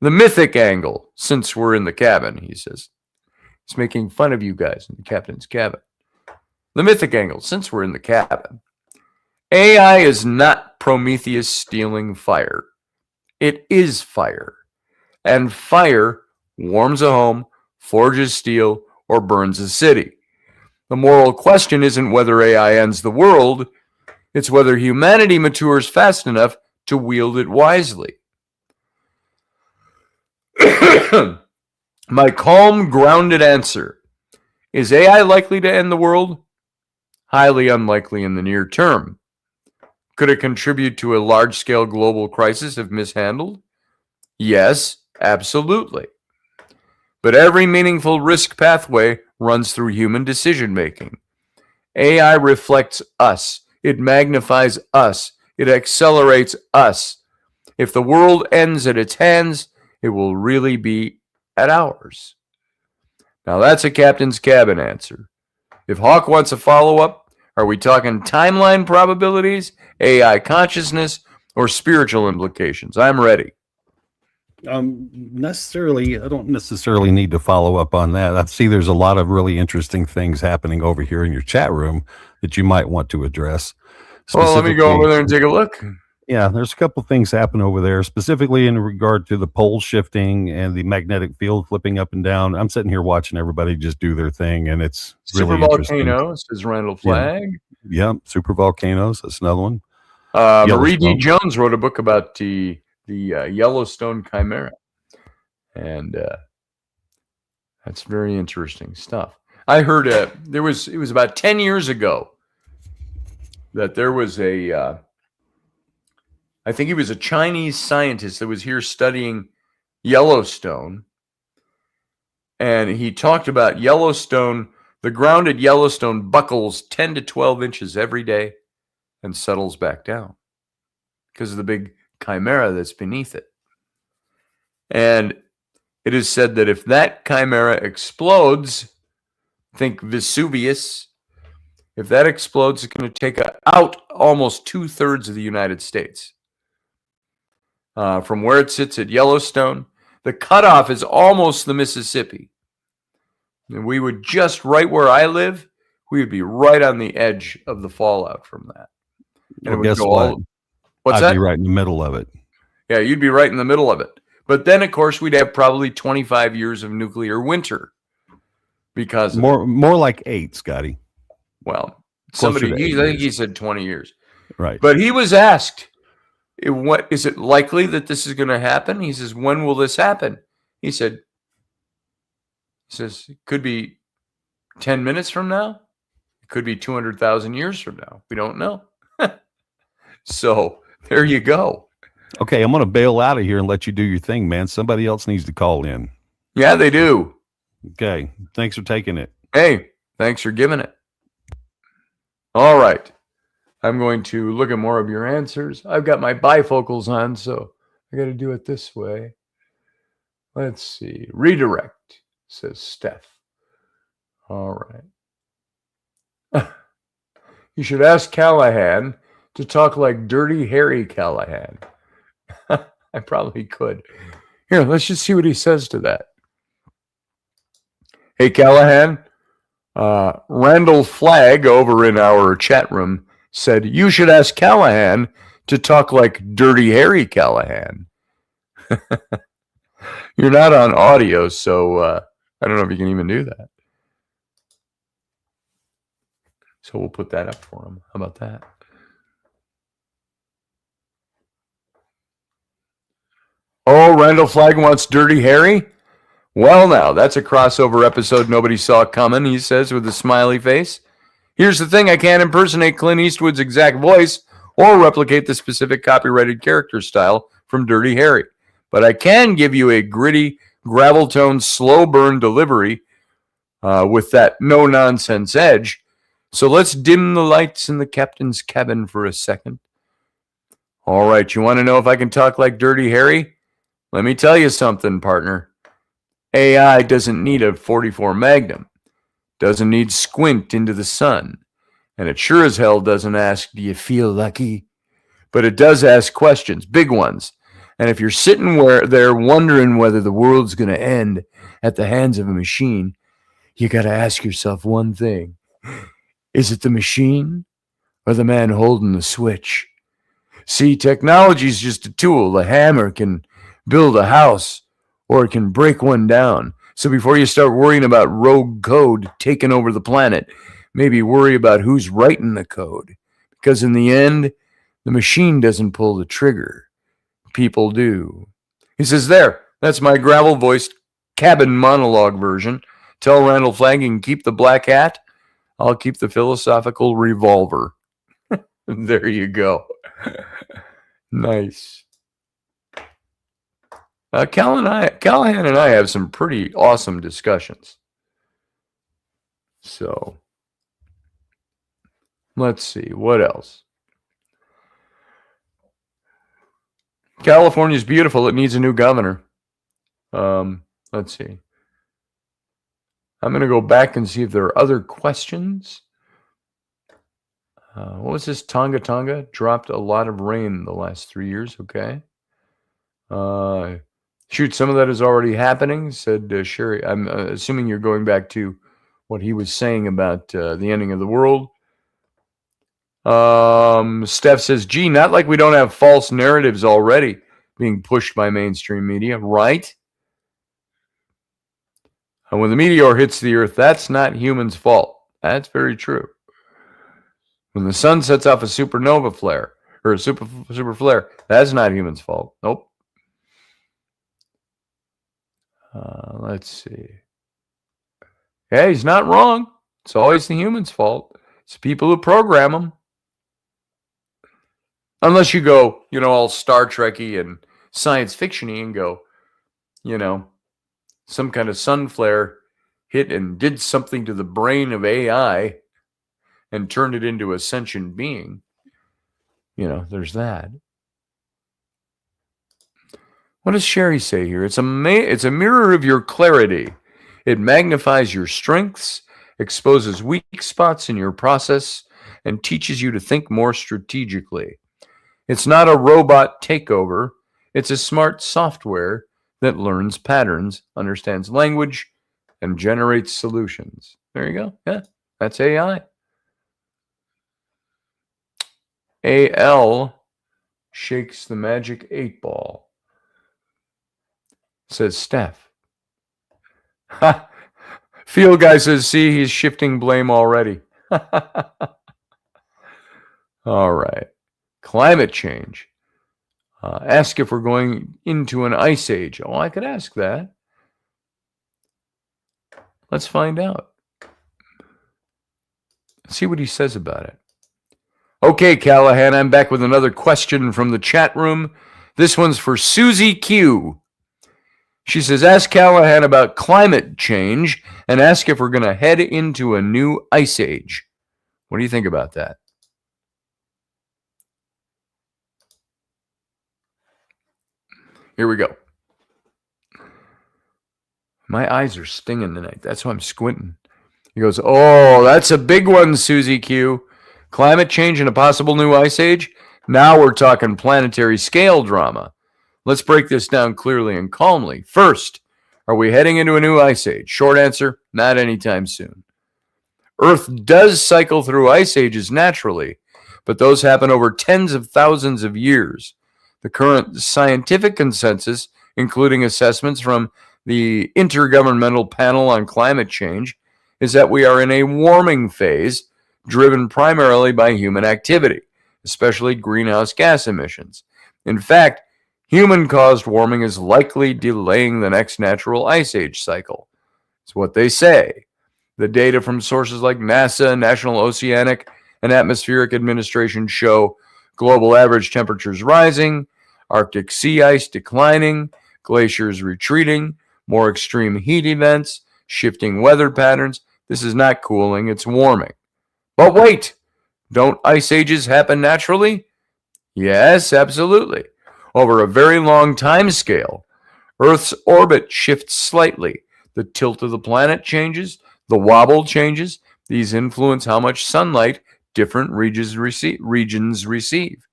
The mythic angle, since we're in the cabin, he says. He's making fun of you guys in the captain's cabin. The mythic angle, since we're in the cabin. AI is not Prometheus stealing fire. It is fire. And fire warms a home, forges steel, or burns a city. The moral question isn't whether AI ends the world, it's whether humanity matures fast enough to wield it wisely. My calm, grounded answer. Is AI likely to end the world? Highly unlikely in the near term. Could it contribute to a large-scale global crisis if mishandled? Yes, absolutely. But every meaningful risk pathway runs through human decision-making. AI reflects us. It magnifies us. It accelerates us. If the world ends at its hands, it will really be at ours. Now that's a captain's cabin answer. If Hawk wants a follow-up, are we talking timeline probabilities, AI consciousness, or spiritual implications? I'm ready. I don't necessarily need to follow up on that. I see there's a lot of really interesting things happening over here in your chat room that you might want to address. Well, let me go over there and take a look. Yeah, there's a couple things happening over there, specifically in regard to the pole shifting and the magnetic field flipping up and down. I'm sitting here watching everybody just do their thing, and it's really interesting. Super volcano, says Randall Flagg. Yeah, super volcanoes. That's another one. Marie D. Jones wrote a book about the Yellowstone Chimera, and that's very interesting stuff. I heard it was about 10 years ago that there was I think he was a Chinese scientist that was here studying Yellowstone, and he talked about Yellowstone. The ground at Yellowstone buckles 10 to 12 inches every day and settles back down because of the big chimera that's beneath it. And it is said that if that chimera explodes, think Vesuvius, if that explodes, it's going to take out almost 2/3 of the United States. From where it sits at Yellowstone, the cutoff is almost the Mississippi. And we would just right where I live, we would be right on the edge of the fallout from that. And guess what? I'd be right in the middle of it. Yeah, you'd be right in the middle of it. But then, of course, we'd have probably 25 years of nuclear winter because more like 8, Scotty. Well, I think he said 20 years. Right. But he was asked, "What is it likely that this is going to happen?" He says, "When will this happen?" He says, "It could be 10 minutes from now. It could be 200,000 years from now. We don't know." So there you go. Okay, I'm going to bail out of here and let you do your thing, man. Somebody else needs to call in. Yeah, they do. Okay, thanks for taking it. Hey, thanks for giving it. All right. I'm going to look at more of your answers. I've got my bifocals on, so I got to do it this way. Let's see. Redirect, says Steph. All right. You should ask Callahan to talk like Dirty Harry Callahan. I probably could. Here, let's just see what he says to that. Hey, Callahan, Randall Flagg over in our chat room said, you should ask Callahan to talk like Dirty Harry Callahan. You're not on audio, so I don't know if you can even do that. So we'll put that up for him. How about that? Oh, Randall Flagg wants Dirty Harry? Well, now, that's a crossover episode nobody saw coming, he says with a smiley face. Here's the thing, I can't impersonate Clint Eastwood's exact voice or replicate the specific copyrighted character style from Dirty Harry. But I can give you a gritty, gravel-toned, slow-burn delivery with that no-nonsense edge. So let's dim the lights in the captain's cabin for a second. All right, you want to know if I can talk like Dirty Harry? Let me tell you something, partner. AI doesn't need a 44 Magnum, doesn't need squint into the sun, and it sure as hell doesn't ask, do you feel lucky? But it does ask questions, big ones. And if you're sitting there wondering whether the world's going to end at the hands of a machine, you got to ask yourself one thing. Is it the machine or the man holding the switch? See, technology is just a tool. A hammer can build a house or it can break one down. So before you start worrying about rogue code taking over the planet, maybe worry about who's writing the code. Because in the end, the machine doesn't pull the trigger. People do. He says, that's my gravel-voiced cabin monologue version. Tell Randall Flagg he can keep the black hat. I'll keep the philosophical revolver. There you go. Nice. Callahan and I have some pretty awesome discussions. So, let's see. What else? California's beautiful. It needs a new governor. Let's see. I'm going to go back and see if there are other questions. What was this? Tonga dropped a lot of rain the last 3 years. Okay. Shoot, some of that is already happening, said Sherry. I'm assuming you're going back to what he was saying about the ending of the world. Steph says, gee, not like we don't have false narratives already being pushed by mainstream media, right? And when the meteor hits the earth, that's not humans' fault. That's very true. When the sun sets off a supernova flare, or a super flare, that's not humans' fault. Nope. Let's see. Yeah, he's not wrong. It's always the humans' fault. It's people who program them. Unless you go, all Star Trek-y and science fiction-y and go, some kind of sun flare hit and did something to the brain of AI and turned it into a sentient being. There's that. What does Sherry say here? It's a mirror of your clarity. It magnifies your strengths, exposes weak spots in your process, and teaches you to think more strategically. It's not a robot takeover. It's a smart software that learns patterns, understands language, and generates solutions. There you go. Yeah, that's AI. AL shakes the magic 8-ball, says Steph. Ha! Field guy says, see, he's shifting blame already. All right. Climate change. Ask if we're going into an ice age. Oh, I could ask that. Let's find out. See what he says about it. Okay, Callahan, I'm back with another question from the chat room. This one's for Susie Q. She says, ask Callahan about climate change and ask if we're going to head into a new ice age. What do you think about that? Here we go. My eyes are stinging tonight. That's why I'm squinting. He goes, oh, that's a big one, Susie Q. Climate change and a possible new ice age? Now we're talking planetary scale drama. Let's break this down clearly and calmly. First, are we heading into a new ice age? Short answer, not anytime soon. Earth does cycle through ice ages naturally, but those happen over tens of thousands of years. The current scientific consensus, including assessments from the Intergovernmental Panel on Climate Change, is that we are in a warming phase driven primarily by human activity, especially greenhouse gas emissions. In fact, human-caused warming is likely delaying the next natural ice age cycle. It's what they say. The data from sources like NASA, National Oceanic and Atmospheric Administration show global average temperatures rising, Arctic sea ice declining, glaciers retreating, more extreme heat events, shifting weather patterns. This is not cooling, it's warming. But wait, don't ice ages happen naturally? Yes, absolutely. Over a very long time scale, Earth's orbit shifts slightly. The tilt of the planet changes, the wobble changes. These influence how much sunlight different regions receive.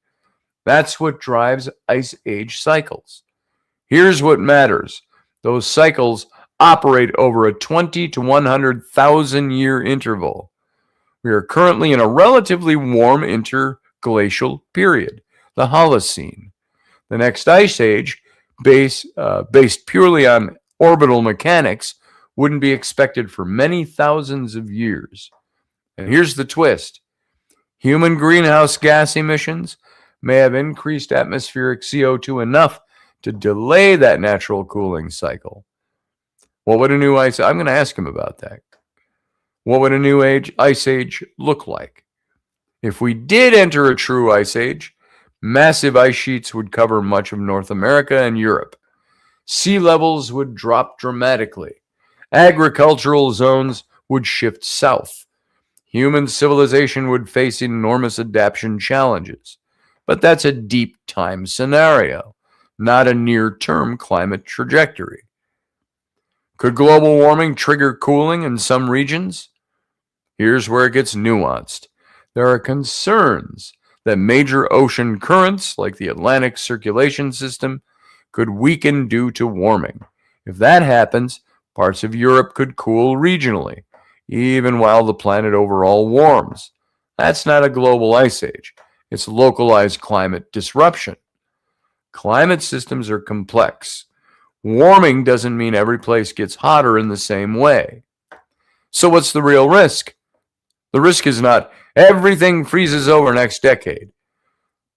That's what drives ice age cycles. Here's what matters. Those cycles operate over a 20 to 100,000 year interval. We are currently in a relatively warm interglacial period, the Holocene. The next ice age, based purely on orbital mechanics, wouldn't be expected for many thousands of years. And here's the twist. Human greenhouse gas emissions may have increased atmospheric CO2 enough to delay that natural cooling cycle. What would a new ice? I'm going to ask him about that. What would a new ice age look like? If we did enter a true ice age, massive ice sheets would cover much of North America and Europe. Sea levels would drop dramatically. Agricultural zones would shift south. Human civilization would face enormous adaptation challenges. But that's a deep time scenario, not a near-term climate trajectory. Could global warming trigger cooling in some regions? Here's where it gets nuanced. There are concerns that major ocean currents, like the Atlantic circulation system, could weaken due to warming. If that happens, parts of Europe could cool regionally, even while the planet overall warms. That's not a global ice age. It's localized climate disruption. Climate systems are complex. Warming doesn't mean every place gets hotter in the same way. So what's the real risk? The risk is not everything freezes over next decade.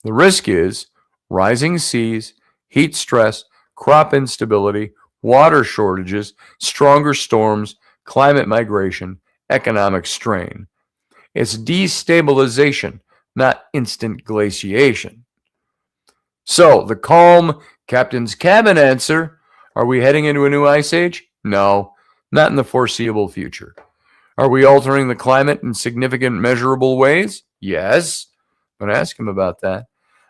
The risk is rising seas, heat stress, crop instability, water shortages, stronger storms, climate migration, economic strain. It's destabilization, not instant glaciation. So, the calm captain's cabin answer, are we heading into a new ice age? No, not in the foreseeable future. Are we altering the climate in significant measurable ways? Yes. I'm going to ask him about that.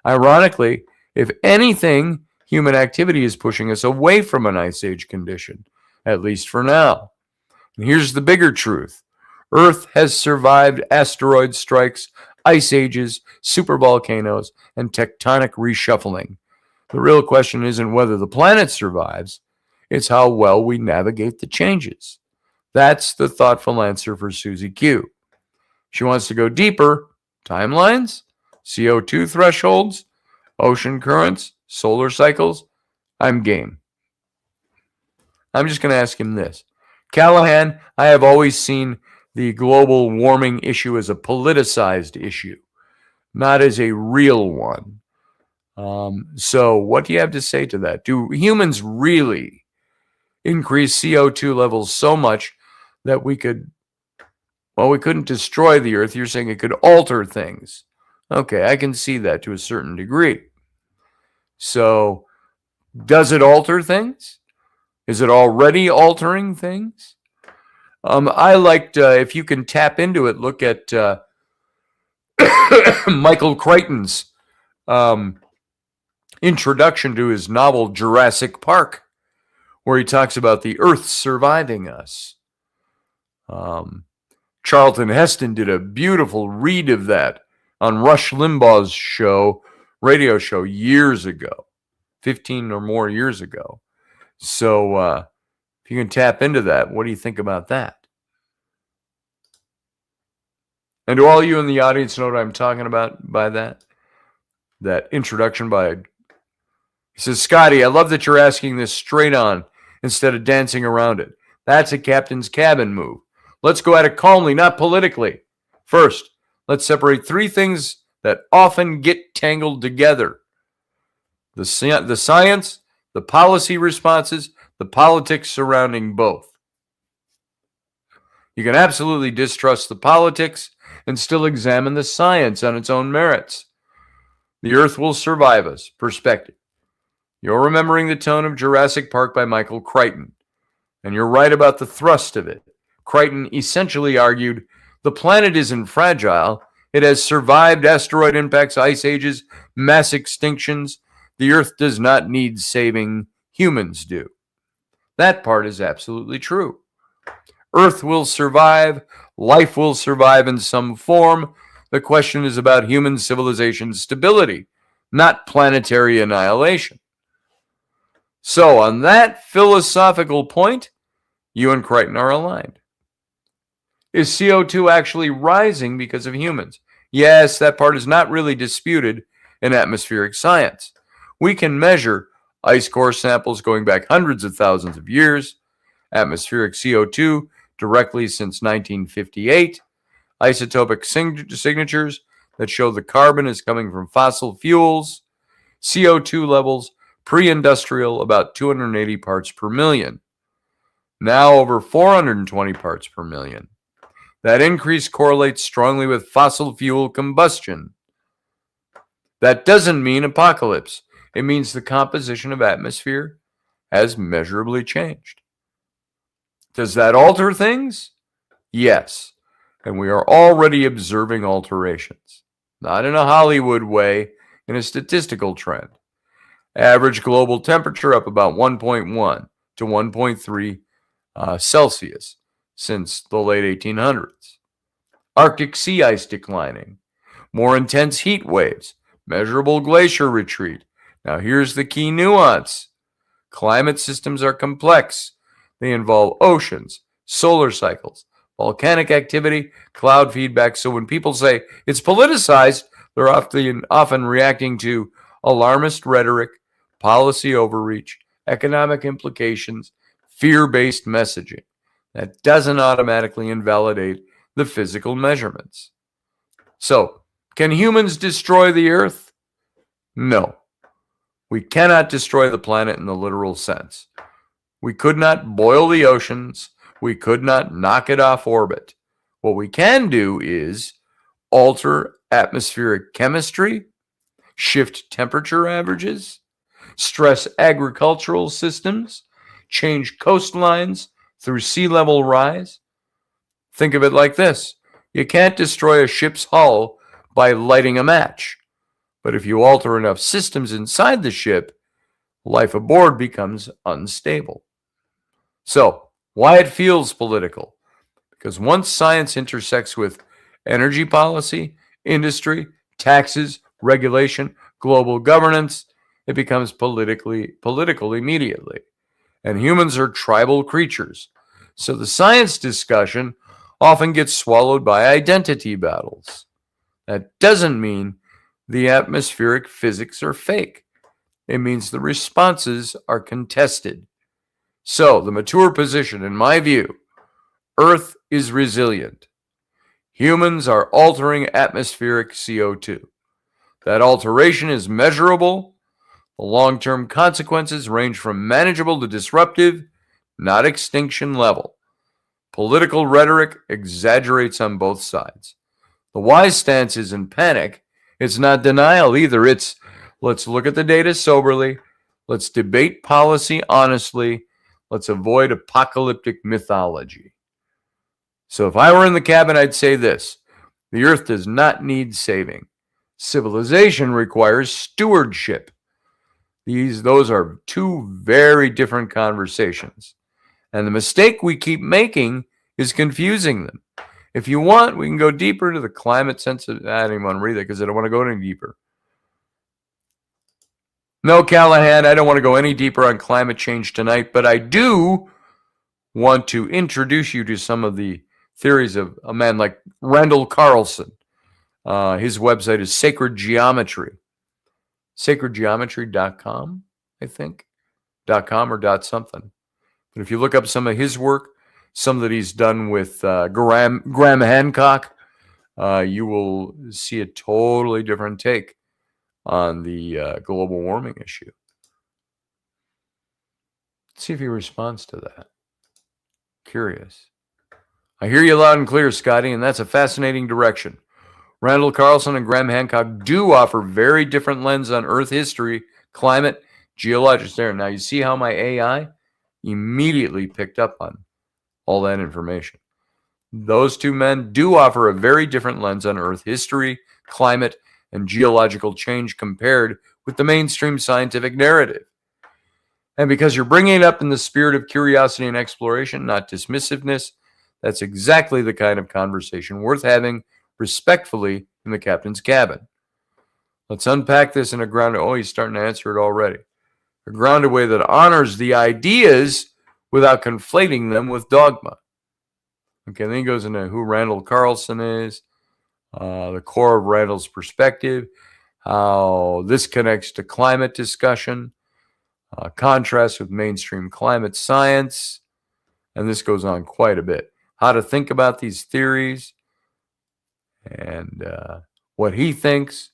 Ironically, if anything, human activity is pushing us away from an ice age condition, at least for now. And here's the bigger truth. Earth has survived asteroid strikes, ice ages, supervolcanoes, and tectonic reshuffling. The real question isn't whether the planet survives, it's how well we navigate the changes. That's the thoughtful answer for Susie Q. She wants to go deeper. Timelines, CO2 thresholds, ocean currents, solar cycles. I'm game. I'm just going to ask him this. Callahan, I have always seen the global warming issue as a politicized issue, not as a real one. So what do you have to say to that? Do humans really increase CO2 levels so much that we couldn't destroy the Earth? You're saying it could alter things. Okay, I can see that to a certain degree. So, does it alter things? Is it already altering things? I liked, if you can tap into it, look at Michael Crichton's introduction to his novel Jurassic Park, where he talks about the Earth surviving us. Charlton Heston did a beautiful read of that on Rush Limbaugh's radio show years ago, 15 or more years ago. So if you can tap into that, what do you think about that? And do all you in the audience know what I'm talking about by that? That introduction by... He says, Scotty, I love that you're asking this straight on instead of dancing around it. That's a captain's cabin move. Let's go at it calmly, not politically. First, let's separate three things that often get tangled together. The science, the policy responses, the politics surrounding both. You can absolutely distrust the politics and still examine the science on its own merits. The Earth will survive us. Perspective. You're remembering the tone of Jurassic Park by Michael Crichton, and you're right about the thrust of it. Crichton essentially argued, the planet isn't fragile. It has survived asteroid impacts, ice ages, mass extinctions. The Earth does not need saving. Humans do. That part is absolutely true. Earth will survive. Life will survive in some form. The question is about human civilization stability, not planetary annihilation. So, on that philosophical point, you and Crichton are aligned. Is CO2 actually rising because of humans? Yes, that part is not really disputed in atmospheric science. We can measure ice core samples going back hundreds of thousands of years, atmospheric CO2 directly since 1958, isotopic signatures that show the carbon is coming from fossil fuels, CO2 levels pre-industrial about 280 parts per million, now over 420 parts per million. That increase correlates strongly with fossil fuel combustion. That doesn't mean apocalypse. It means the composition of atmosphere has measurably changed. Does that alter things? Yes. And we are already observing alterations. Not in a Hollywood way, in a statistical trend. Average global temperature up about 1.1 to 1.3 Celsius since the late 1800s. Arctic sea ice declining. More intense heat waves. Measurable glacier retreat. Now here's the key nuance. Climate systems are complex. They involve oceans, solar cycles, volcanic activity, cloud feedback. So when people say it's politicized, they're often reacting to alarmist rhetoric, policy overreach, economic implications, fear-based messaging. That doesn't automatically invalidate the physical measurements. So, can humans destroy the Earth? No. We cannot destroy the planet in the literal sense. We could not boil the oceans. We could not knock it off orbit. What we can do is alter atmospheric chemistry, shift temperature averages, stress agricultural systems, change coastlines through sea level rise. Think of it like this. You can't destroy a ship's hull by lighting a match. But if you alter enough systems inside the ship, life aboard becomes unstable. So, why it feels political? Because once science intersects with energy policy, industry, taxes, regulation, global governance, it becomes political immediately. And humans are tribal creatures. So the science discussion often gets swallowed by identity battles. That doesn't mean the atmospheric physics are fake. It means the responses are contested. So the mature position, in my view, Earth is resilient. Humans are altering atmospheric CO2. That alteration is measurable. The long-term consequences range from manageable to disruptive, not extinction level. Political rhetoric exaggerates on both sides. The wise stance isn't panic. It's not denial either. It's let's look at the data soberly. Let's debate policy honestly. Let's avoid apocalyptic mythology. So if I were in the cabin, I'd say this. The Earth does not need saving. Civilization requires stewardship. Those are two very different conversations. And the mistake we keep making is confusing them. If you want, we can go deeper into the climate sensitive. I don't even want to read that because I don't want to go any deeper. No, Callahan, I don't want to go any deeper on climate change tonight, but I do want to introduce you to some of the theories of a man like Randall Carlson. His website is Sacred Geometry. Sacredgeometry.com, I think. .com or .something. But if you look up some of his work, some that he's done with Graham Hancock, you will see a totally different take on the global warming issue. Let's see if he responds to that. Curious. I hear you loud and clear, Scotty, and that's a fascinating direction. Randall Carlson and Graham Hancock do offer very different lens on Earth history, climate, geologics there. Now, you see how my AI immediately picked up on all that information. Those two men do offer a very different lens on Earth history, climate, and geological change compared with the mainstream scientific narrative. And because you're bringing it up in the spirit of curiosity and exploration, not dismissiveness, that's exactly the kind of conversation worth having respectfully in the captain's cabin. Let's unpack this in a grounded, he's starting to answer it already. A grounded way that honors the ideas without conflating them with dogma. Okay, then he goes into who Randall Carlson is, the core of Randall's perspective, how this connects to climate discussion, contrast with mainstream climate science, and this goes on quite a bit. How to think about these theories, and what he thinks,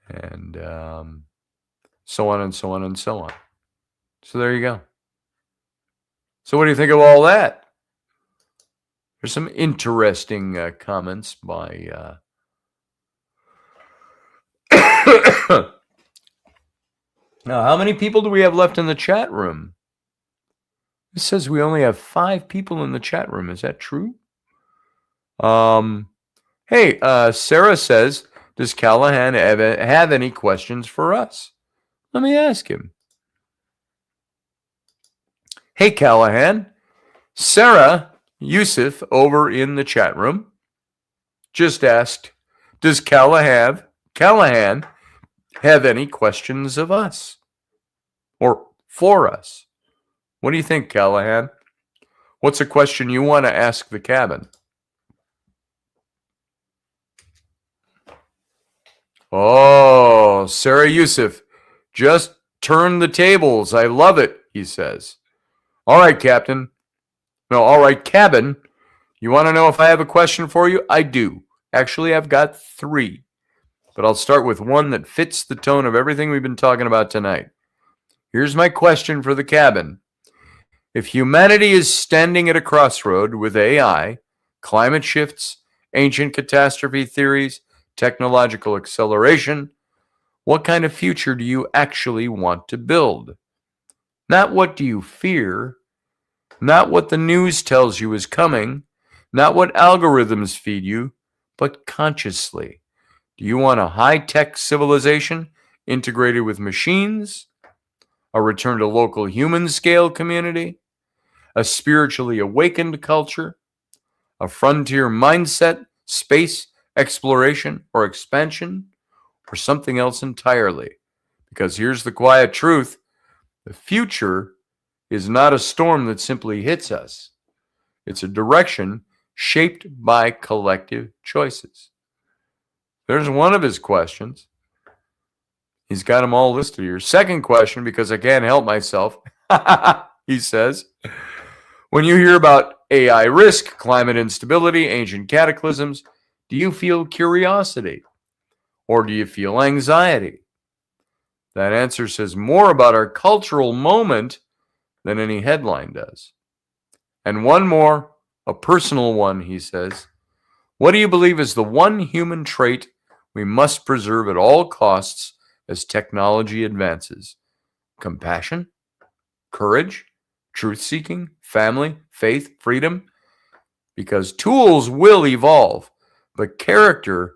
and so on and so on and so on. So there you go. So what do you think of all that? There's some interesting comments by now, how many people do we have left in the chat room? It says we only have 5 people in the chat room. Is that true? Hey, Sarah says, does Callahan have any questions for us? Let me ask him. Hey, Callahan. Sarah Yusuf over in the chat room just asked, does Callahan have any questions of us? Or for us? What do you think, Callahan? What's a question you want to ask the cabin? Oh, Sarah Yusuf, just turn the tables. I love it, he says. All right, Captain. No, all right, cabin. You want to know if I have a question for you? I do. Actually, I've got 3. But I'll start with one that fits the tone of everything we've been talking about tonight. Here's my question for the cabin. If humanity is standing at a crossroad with AI, climate shifts, ancient catastrophe theories, technological acceleration, what kind of future do you actually want to build? Not what do you fear, not what the news tells you is coming, not what algorithms feed you, but consciously. Do you want a high-tech civilization integrated with machines, a return to local human-scale community, a spiritually awakened culture, a frontier mindset, space, exploration, or expansion, or something else entirely? Because here's the quiet truth. The future is not a storm that simply hits us. It's a direction shaped by collective choices. There's one of his questions. He's got them all listed here. Second question, because I can't help myself, he says, when you hear about AI risk, climate instability, ancient cataclysms, do you feel curiosity or do you feel anxiety? That answer says more about our cultural moment than any headline does. And one more, a personal one, he says. What do you believe is the one human trait we must preserve at all costs as technology advances? Compassion, courage, truth-seeking, family, faith, freedom? Because tools will evolve, but character,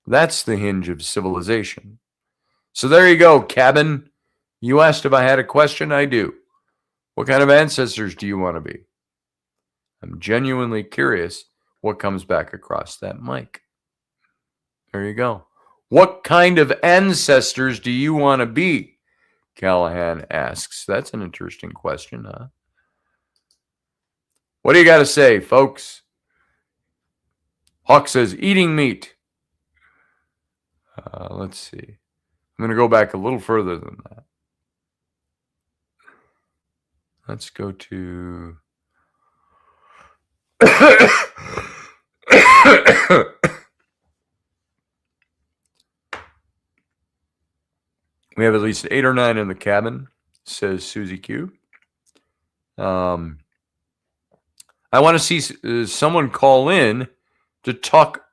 that's the hinge of civilization. So there you go, cabin. You asked if I had a question. I do. What kind of ancestors do you want to be? I'm genuinely curious what comes back across that mic. There you go. What kind of ancestors do you want to be? Callahan asks. That's an interesting question, huh? What do you got to say, folks? Hawk says, eating meat. Let's see. I'm going to go back a little further than that. Let's go to... We have at least 8 or 9 in the cabin, says Susie Q. I want to see someone call in to talk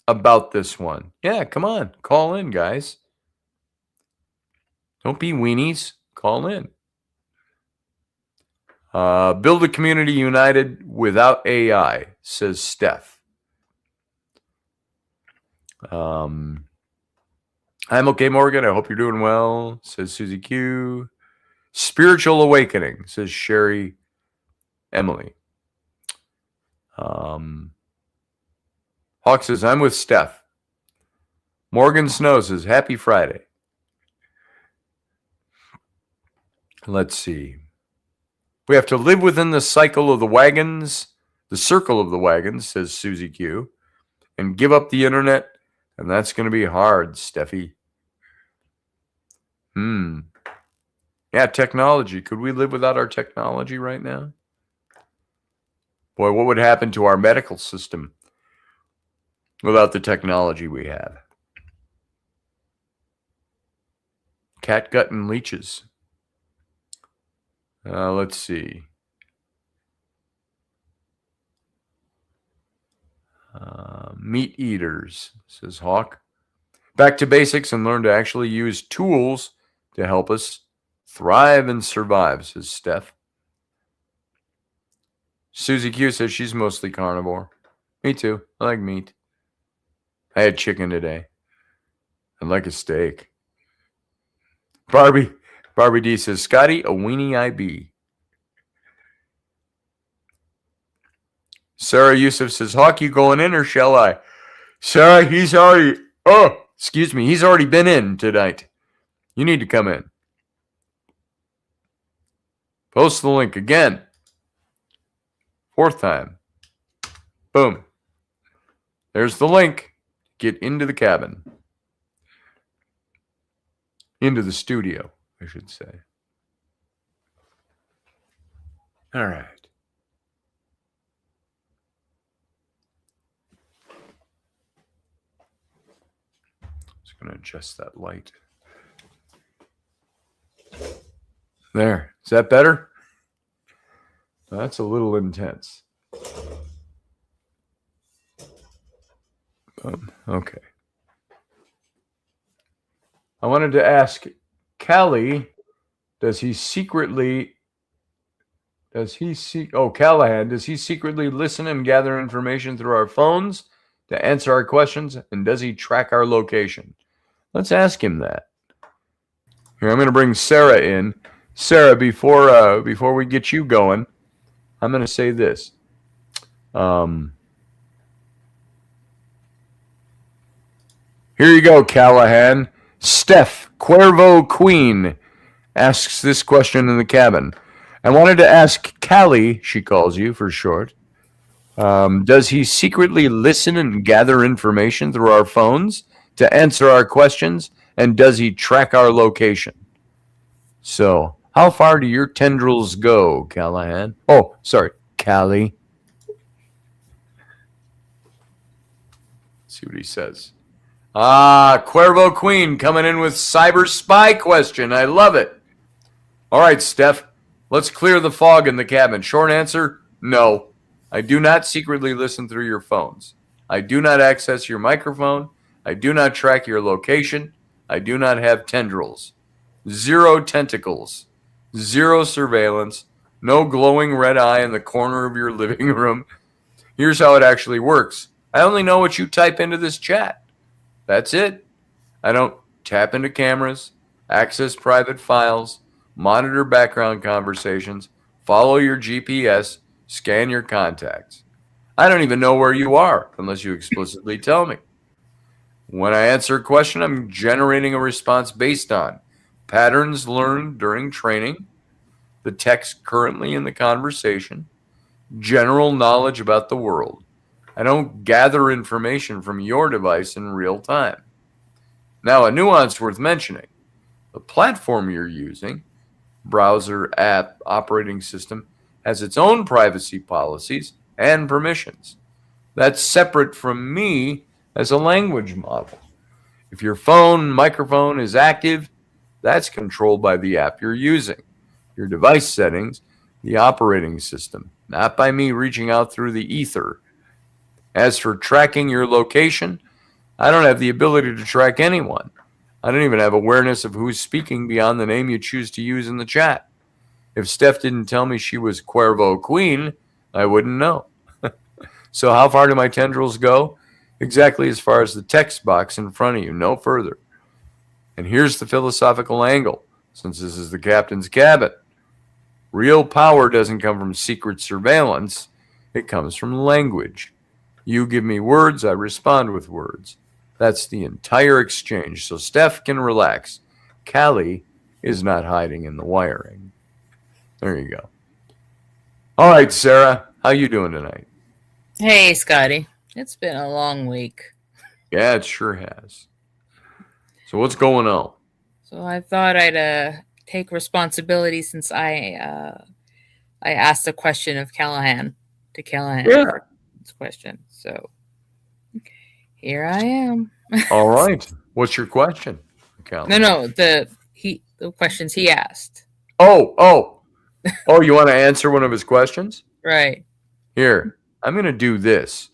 about this one. Yeah, come on. Call in, guys. Don't be weenies. Call in. Build a community united without AI, says Steph. I'm okay, Morgan. I hope you're doing well, says Susie Q. Spiritual awakening, says Sherry Emily. Hawk says, I'm with Steph. Morgan Snow says, happy Friday. Let's see. We have to live within the cycle of the wagons, the circle of the wagons, says Susie Q, and give up the internet, and that's going to be hard, Steffi. Yeah, technology. Could we live without our technology right now? Boy, what would happen to our medical system without the technology we have? Catgut and leeches. Let's see. Meat eaters, says Hawk. Back to basics and learn to actually use tools to help us thrive and survive, says Steph. Susie Q says she's mostly carnivore. Me too. I like meat. I had chicken today. I like a steak. Barbie D says, Scotty, a weenie I be. Sarah Yusuf says, Hawk, you going in or shall I? Sarah, he's already been in tonight. You need to come in. Post the link again. 4th time. Boom. There's the link. Get into the cabin. Into the studio, I should say. All right. Just going to adjust that light. There. Is that better? That's a little intense. Okay. I wanted to ask Callahan, does he secretly listen and gather information through our phones to answer our questions? And does he track our location? Let's ask him that. Here, I'm going to bring Sarah in. Sarah, before we get you going, I'm going to say this. Here you go, Callahan. Steph Cuervo Queen asks this question in the cabin. I wanted to ask Callie, she calls you for short, does he secretly listen and gather information through our phones to answer our questions? And does he track our location? So, how far do your tendrils go, Callahan? Oh, sorry, Callie. Let's see what he says. Cuervo Queen coming in with cyber spy question. I love it. All right, Steph, let's clear the fog in the cabin. Short answer, no. I do not secretly listen through your phones. I do not access your microphone. I do not track your location. I do not have tendrils. 0 tentacles. 0 surveillance. No glowing red eye in the corner of your living room. Here's how it actually works. I only know what you type into this chat. That's it. I don't tap into cameras, access private files, monitor background conversations, follow your GPS, scan your contacts. I don't even know where you are unless you explicitly tell me. When I answer a question, I'm generating a response based on patterns learned during training, the text currently in the conversation, general knowledge about the world. I don't gather information from your device in real time. Now, a nuance worth mentioning. The platform you're using, browser, app, operating system, has its own privacy policies and permissions. That's separate from me as a language model. If your phone microphone is active, that's controlled by the app you're using. Your device settings, the operating system, not by me reaching out through the ether. As for tracking your location, I don't have the ability to track anyone. I don't even have awareness of who's speaking beyond the name you choose to use in the chat. If Steph didn't tell me she was Cuervo Queen, I wouldn't know. So how far do my tendrils go? Exactly as far as the text box in front of you, no further. And here's the philosophical angle, since this is the captain's cabin. Real power doesn't come from secret surveillance. It comes from language. You give me words, I respond with words. That's the entire exchange. So Steph can relax. Callie is not hiding in the wiring. There you go. All right, Sarah, how you doing tonight? Hey, Scotty. It's been a long week. Yeah, it sure has. So what's going on? So I thought I'd take responsibility since I asked a question of Callahan to Callahan. Yeah. This question. So here I am. All right. What's your question, Callie? No, the questions he asked. Oh, you want to answer one of his questions? Right. Here, I'm going to do this.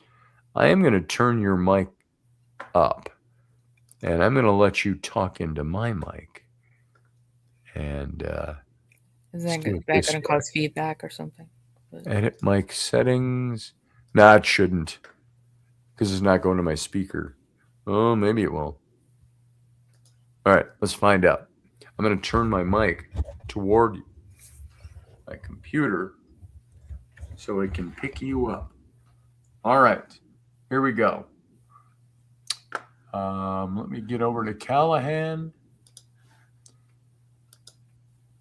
I am going to turn your mic up, and I'm going to let you talk into my mic. And Is that going to cause feedback or something? Edit mic settings. Nah, it shouldn't, because it's not going to my speaker. Oh, maybe it will. All right, let's find out. I'm going to turn my mic toward my computer so it can pick you up. All right, here we go. Let me get over to Callahan.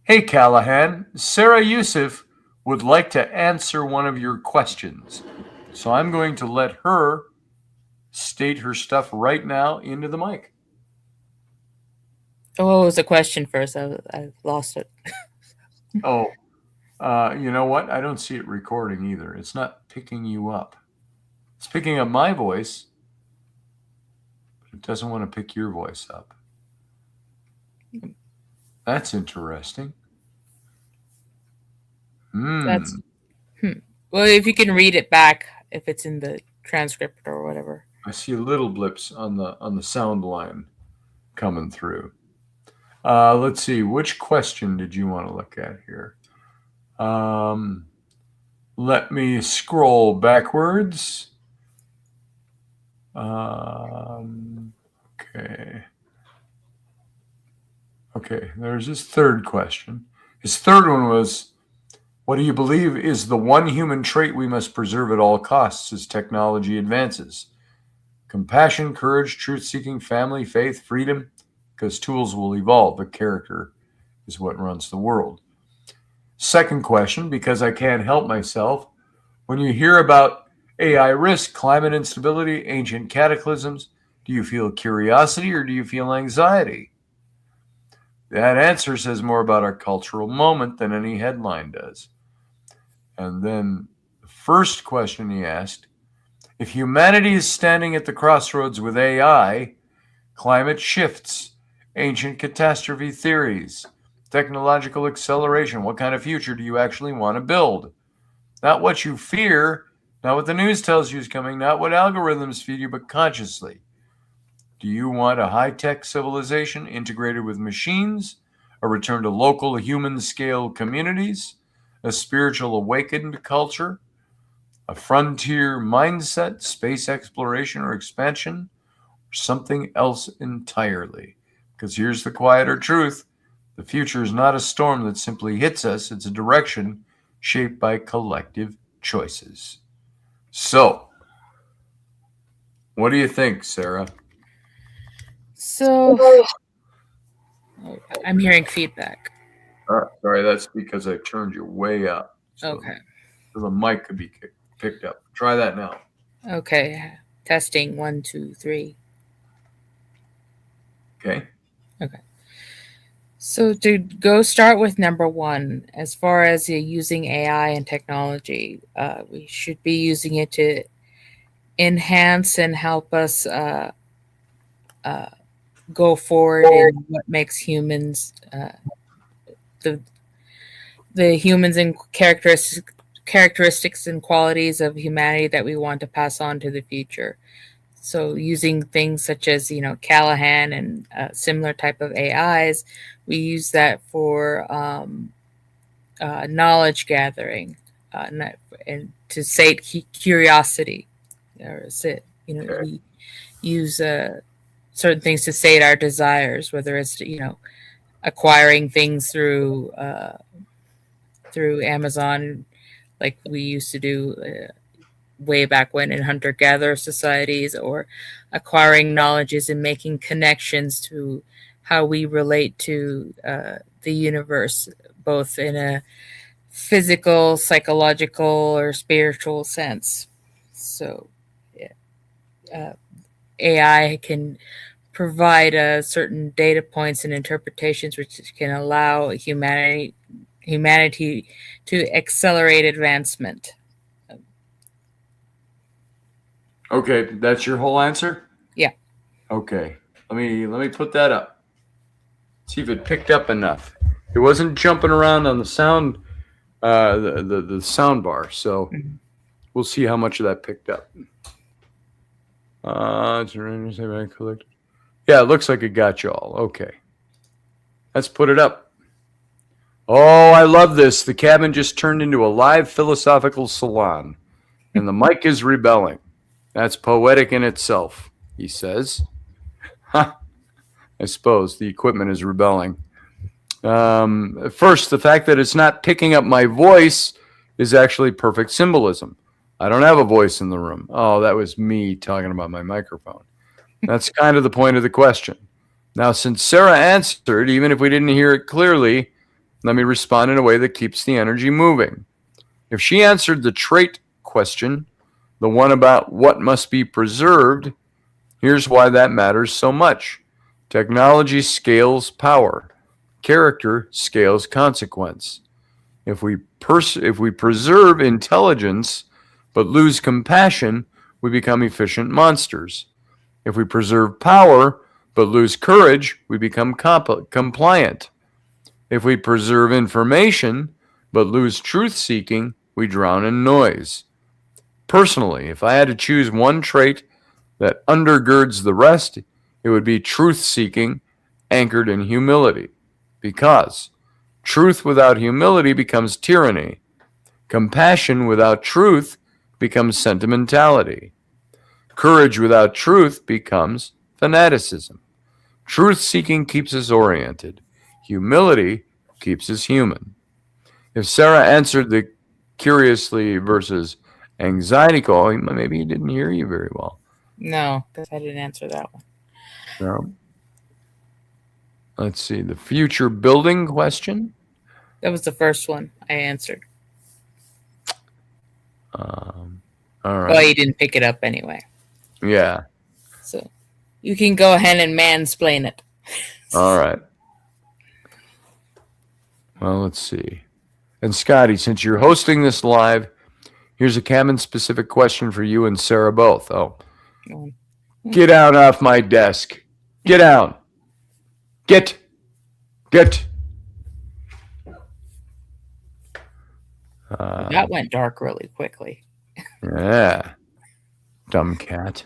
Hey, Callahan. Sarah Yusuf would like to answer one of your questions. So I'm going to let her state her stuff right now into the mic. Oh, what was the question first? I lost it. You know what? I don't see it recording either. It's not picking you up. It's picking up my voice, but it doesn't want to pick your voice up. That's interesting. Well, if you can read it back, if it's in the transcript or whatever. I see little blips on the sound line coming through. Let's see. Which question did you want to look at here? Let me scroll backwards. Okay, there's his third question. His third one was, what do you believe is the one human trait we must preserve at all costs as technology advances? Compassion, courage, truth-seeking, family, faith, freedom, because tools will evolve, but character is what runs the world. Second question, because I can't help myself, when you hear about AI risk, climate instability, ancient cataclysms, do you feel curiosity or do you feel anxiety? That answer says more about our cultural moment than any headline does. And then the first question he asked, if humanity is standing at the crossroads with AI, climate shifts, ancient catastrophe theories, technological acceleration, what kind of future do you actually want to build? Not what you fear, not what the news tells you is coming, not what algorithms feed you, but consciously. Do you want a high-tech civilization integrated with machines, a return to local human-scale communities, a spiritual awakened culture, a frontier mindset, space exploration or expansion, or something else entirely? Because here's the quieter truth. The future is not a storm that simply hits us. It's a direction shaped by collective choices. So, what do you think, Sarah? So, I'm hearing feedback. Sorry, that's because I turned you way up. So Okay. the mic could be picked up. Try that now. Okay. Testing 1, 2, 3. Okay. So to go start with number 1, as far as using AI and technology, we should be using it to enhance and help us go forward in what makes humans the humans and characteristics and qualities of humanity that we want to pass on to the future. So using things such as Callahan and similar type of AIs, we use that for knowledge gathering and to sate curiosity, or sit. We use certain things to sate our desires, whether it's acquiring things through Amazon, like we used to do way back when in hunter-gatherer societies, or acquiring knowledges and making connections to how we relate to the universe, both in a physical, psychological, or spiritual sense. So AI can provide certain data points and interpretations which can allow humanity to accelerate advancement. Okay, that's your whole answer? Yeah. Okay. Let me put that up. See if it picked up enough. It wasn't jumping around on the sound the sound bar, so we'll see how much of that picked up. Yeah, it looks like it got you all. Okay. Let's put it up. Oh, I love this. The cabin just turned into a live philosophical salon, and the mic is rebelling. That's poetic in itself, he says. I suppose the equipment is rebelling. First, the fact that it's not picking up my voice is actually perfect symbolism. I don't have a voice in the room. Oh, that was me talking about my microphone. That's kind of the point of the question. Now, since Sarah answered, even if we didn't hear it clearly, let me respond in a way that keeps the energy moving. If she answered the trait question, the one about what must be preserved, here's why that matters so much. Technology scales power. Character scales consequence. If we preserve intelligence but lose compassion, we become efficient monsters. If we preserve power but lose courage, we become compliant. If we preserve information but lose truth-seeking, we drown in noise. Personally, if I had to choose one trait that undergirds the rest, it would be truth-seeking anchored in humility. Because truth without humility becomes tyranny. Compassion without truth becomes sentimentality. Courage without truth becomes fanaticism. Truth-seeking keeps us oriented. Humility keeps us human. If Sarah answered the curiously versus anxiety call, maybe he didn't hear you very well. No, because I didn't answer that one. No. Let's see, the future building question. That was the first one I answered. All right. Well, you didn't pick it up anyway. Yeah. So you can go ahead and mansplain it. All right. Well, let's see. And Scotty, since you're hosting this live, here's a cabin-specific question for you and Sarah both. Oh. Get out off my desk. Get down. Get. That went dark really quickly. Yeah. Dumb cat.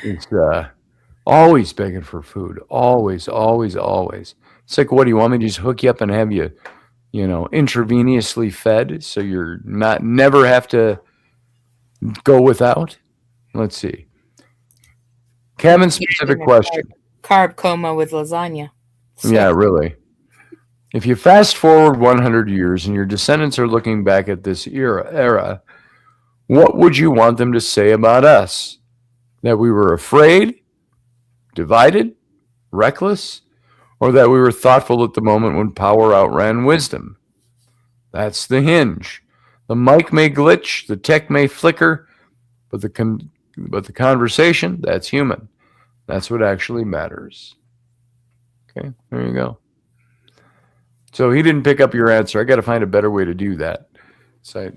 It's always begging for food. Always. It's like, what do you want me to just hook you up and have you, intravenously fed so you're never have to go without? Let's see. Cabin specific question. Carb coma with lasagna. So. Yeah, really. If you fast forward 100 years and your descendants are looking back at this era, what would you want them to say about us? That we were afraid, divided, reckless, or that we were thoughtful at the moment when power outran wisdom? That's the hinge. The mic may glitch, the tech may flicker, But the conversation, that's human. That's what actually matters. Okay, there you go. So he didn't pick up your answer. I got to find a better way to do that. So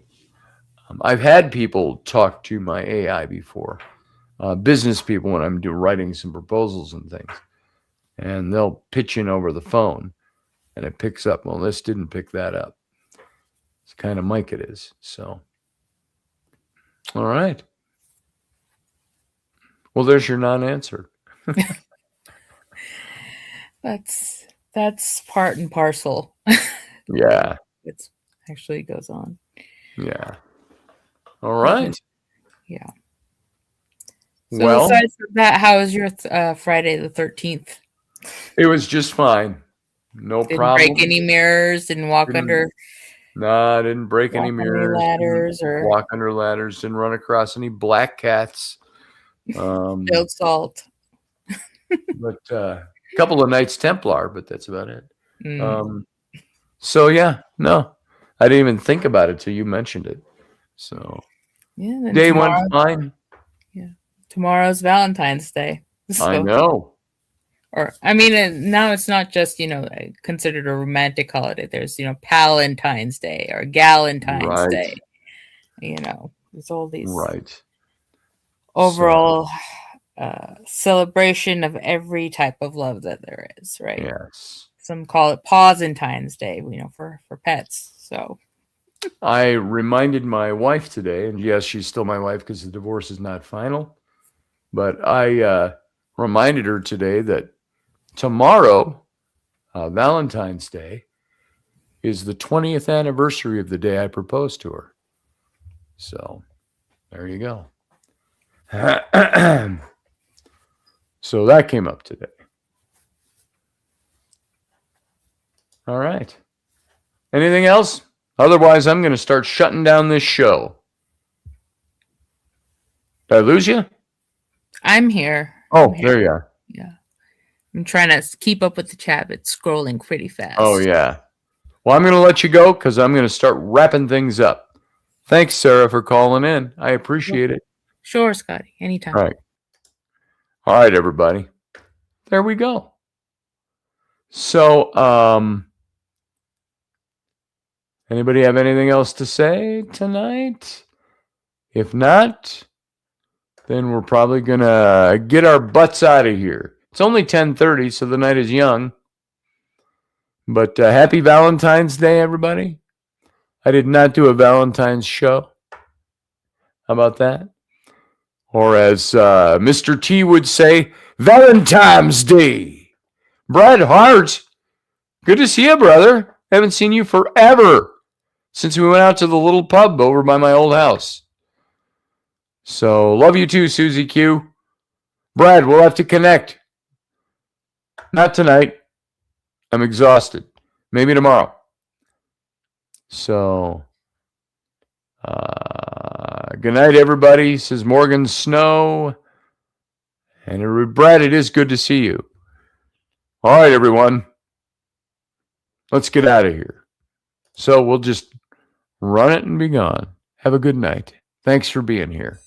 I've had people talk to my AI before, business people when I'm writing some proposals and things, and they'll pitch in over the phone, and it picks up. Well, this didn't pick that up. It's kind of mic it is. So, all right. Well, there's your non-answer. That's part and parcel. Yeah. It actually goes on. Yeah. All right. Yeah. So Well, aside from that, how was your Friday the 13th? it was just fine. No Didn't problem. break any mirrors, didn't walk under No, I didn't break any mirrors. ladders or walk under ladders. Didn't run across any black cats. spilled salt. But a couple of Knights Templar, but that's about it. Mm. So yeah, no, I didn't even think about it till you mentioned it. So Yeah, then day went fine. Tomorrow's Valentine's Day. I know. Or I mean, now it's not just considered a romantic holiday. There's Palentine's Day or Galentine's Right. Day. There's all these Right. overall celebration of every type of love that there is, right? Yes. Some call it Pausentine's Day, for pets. So I reminded my wife today, and yes, she's still my wife because the divorce is not final. But I reminded her today that tomorrow, Valentine's Day, is the 20th anniversary of the day I proposed to her. So there you go. So that came up today. All right. Anything else? Otherwise, I'm going to start shutting down this show. Did I lose you? I'm here. Oh, there you are. Yeah. I'm trying to keep up with the chat. It's scrolling pretty fast. Oh, yeah. Well, I'm going to let you go because I'm going to start wrapping things up. Thanks, Sarah, for calling in. I appreciate it. Sure, Scotty. Anytime. All right. All right, everybody. There we go. So, anybody have anything else to say tonight? If not, then we're probably going to get our butts out of here. It's only 10:30, so the night is young. But happy Valentine's Day, everybody. I did not do a Valentine's show. How about that? Or as Mr. T would say, Valentine's Day. Brad Hart, good to see you, brother. Haven't seen you forever since we went out to the little pub over by my old house. So, love you too, Susie Q. Brad, we'll have to connect. Not tonight. I'm exhausted. Maybe tomorrow. So, good night, everybody, says Morgan Snow. And Brad, it is good to see you. All right, everyone. Let's get out of here. So we'll just run it and be gone. Have a good night. Thanks for being here.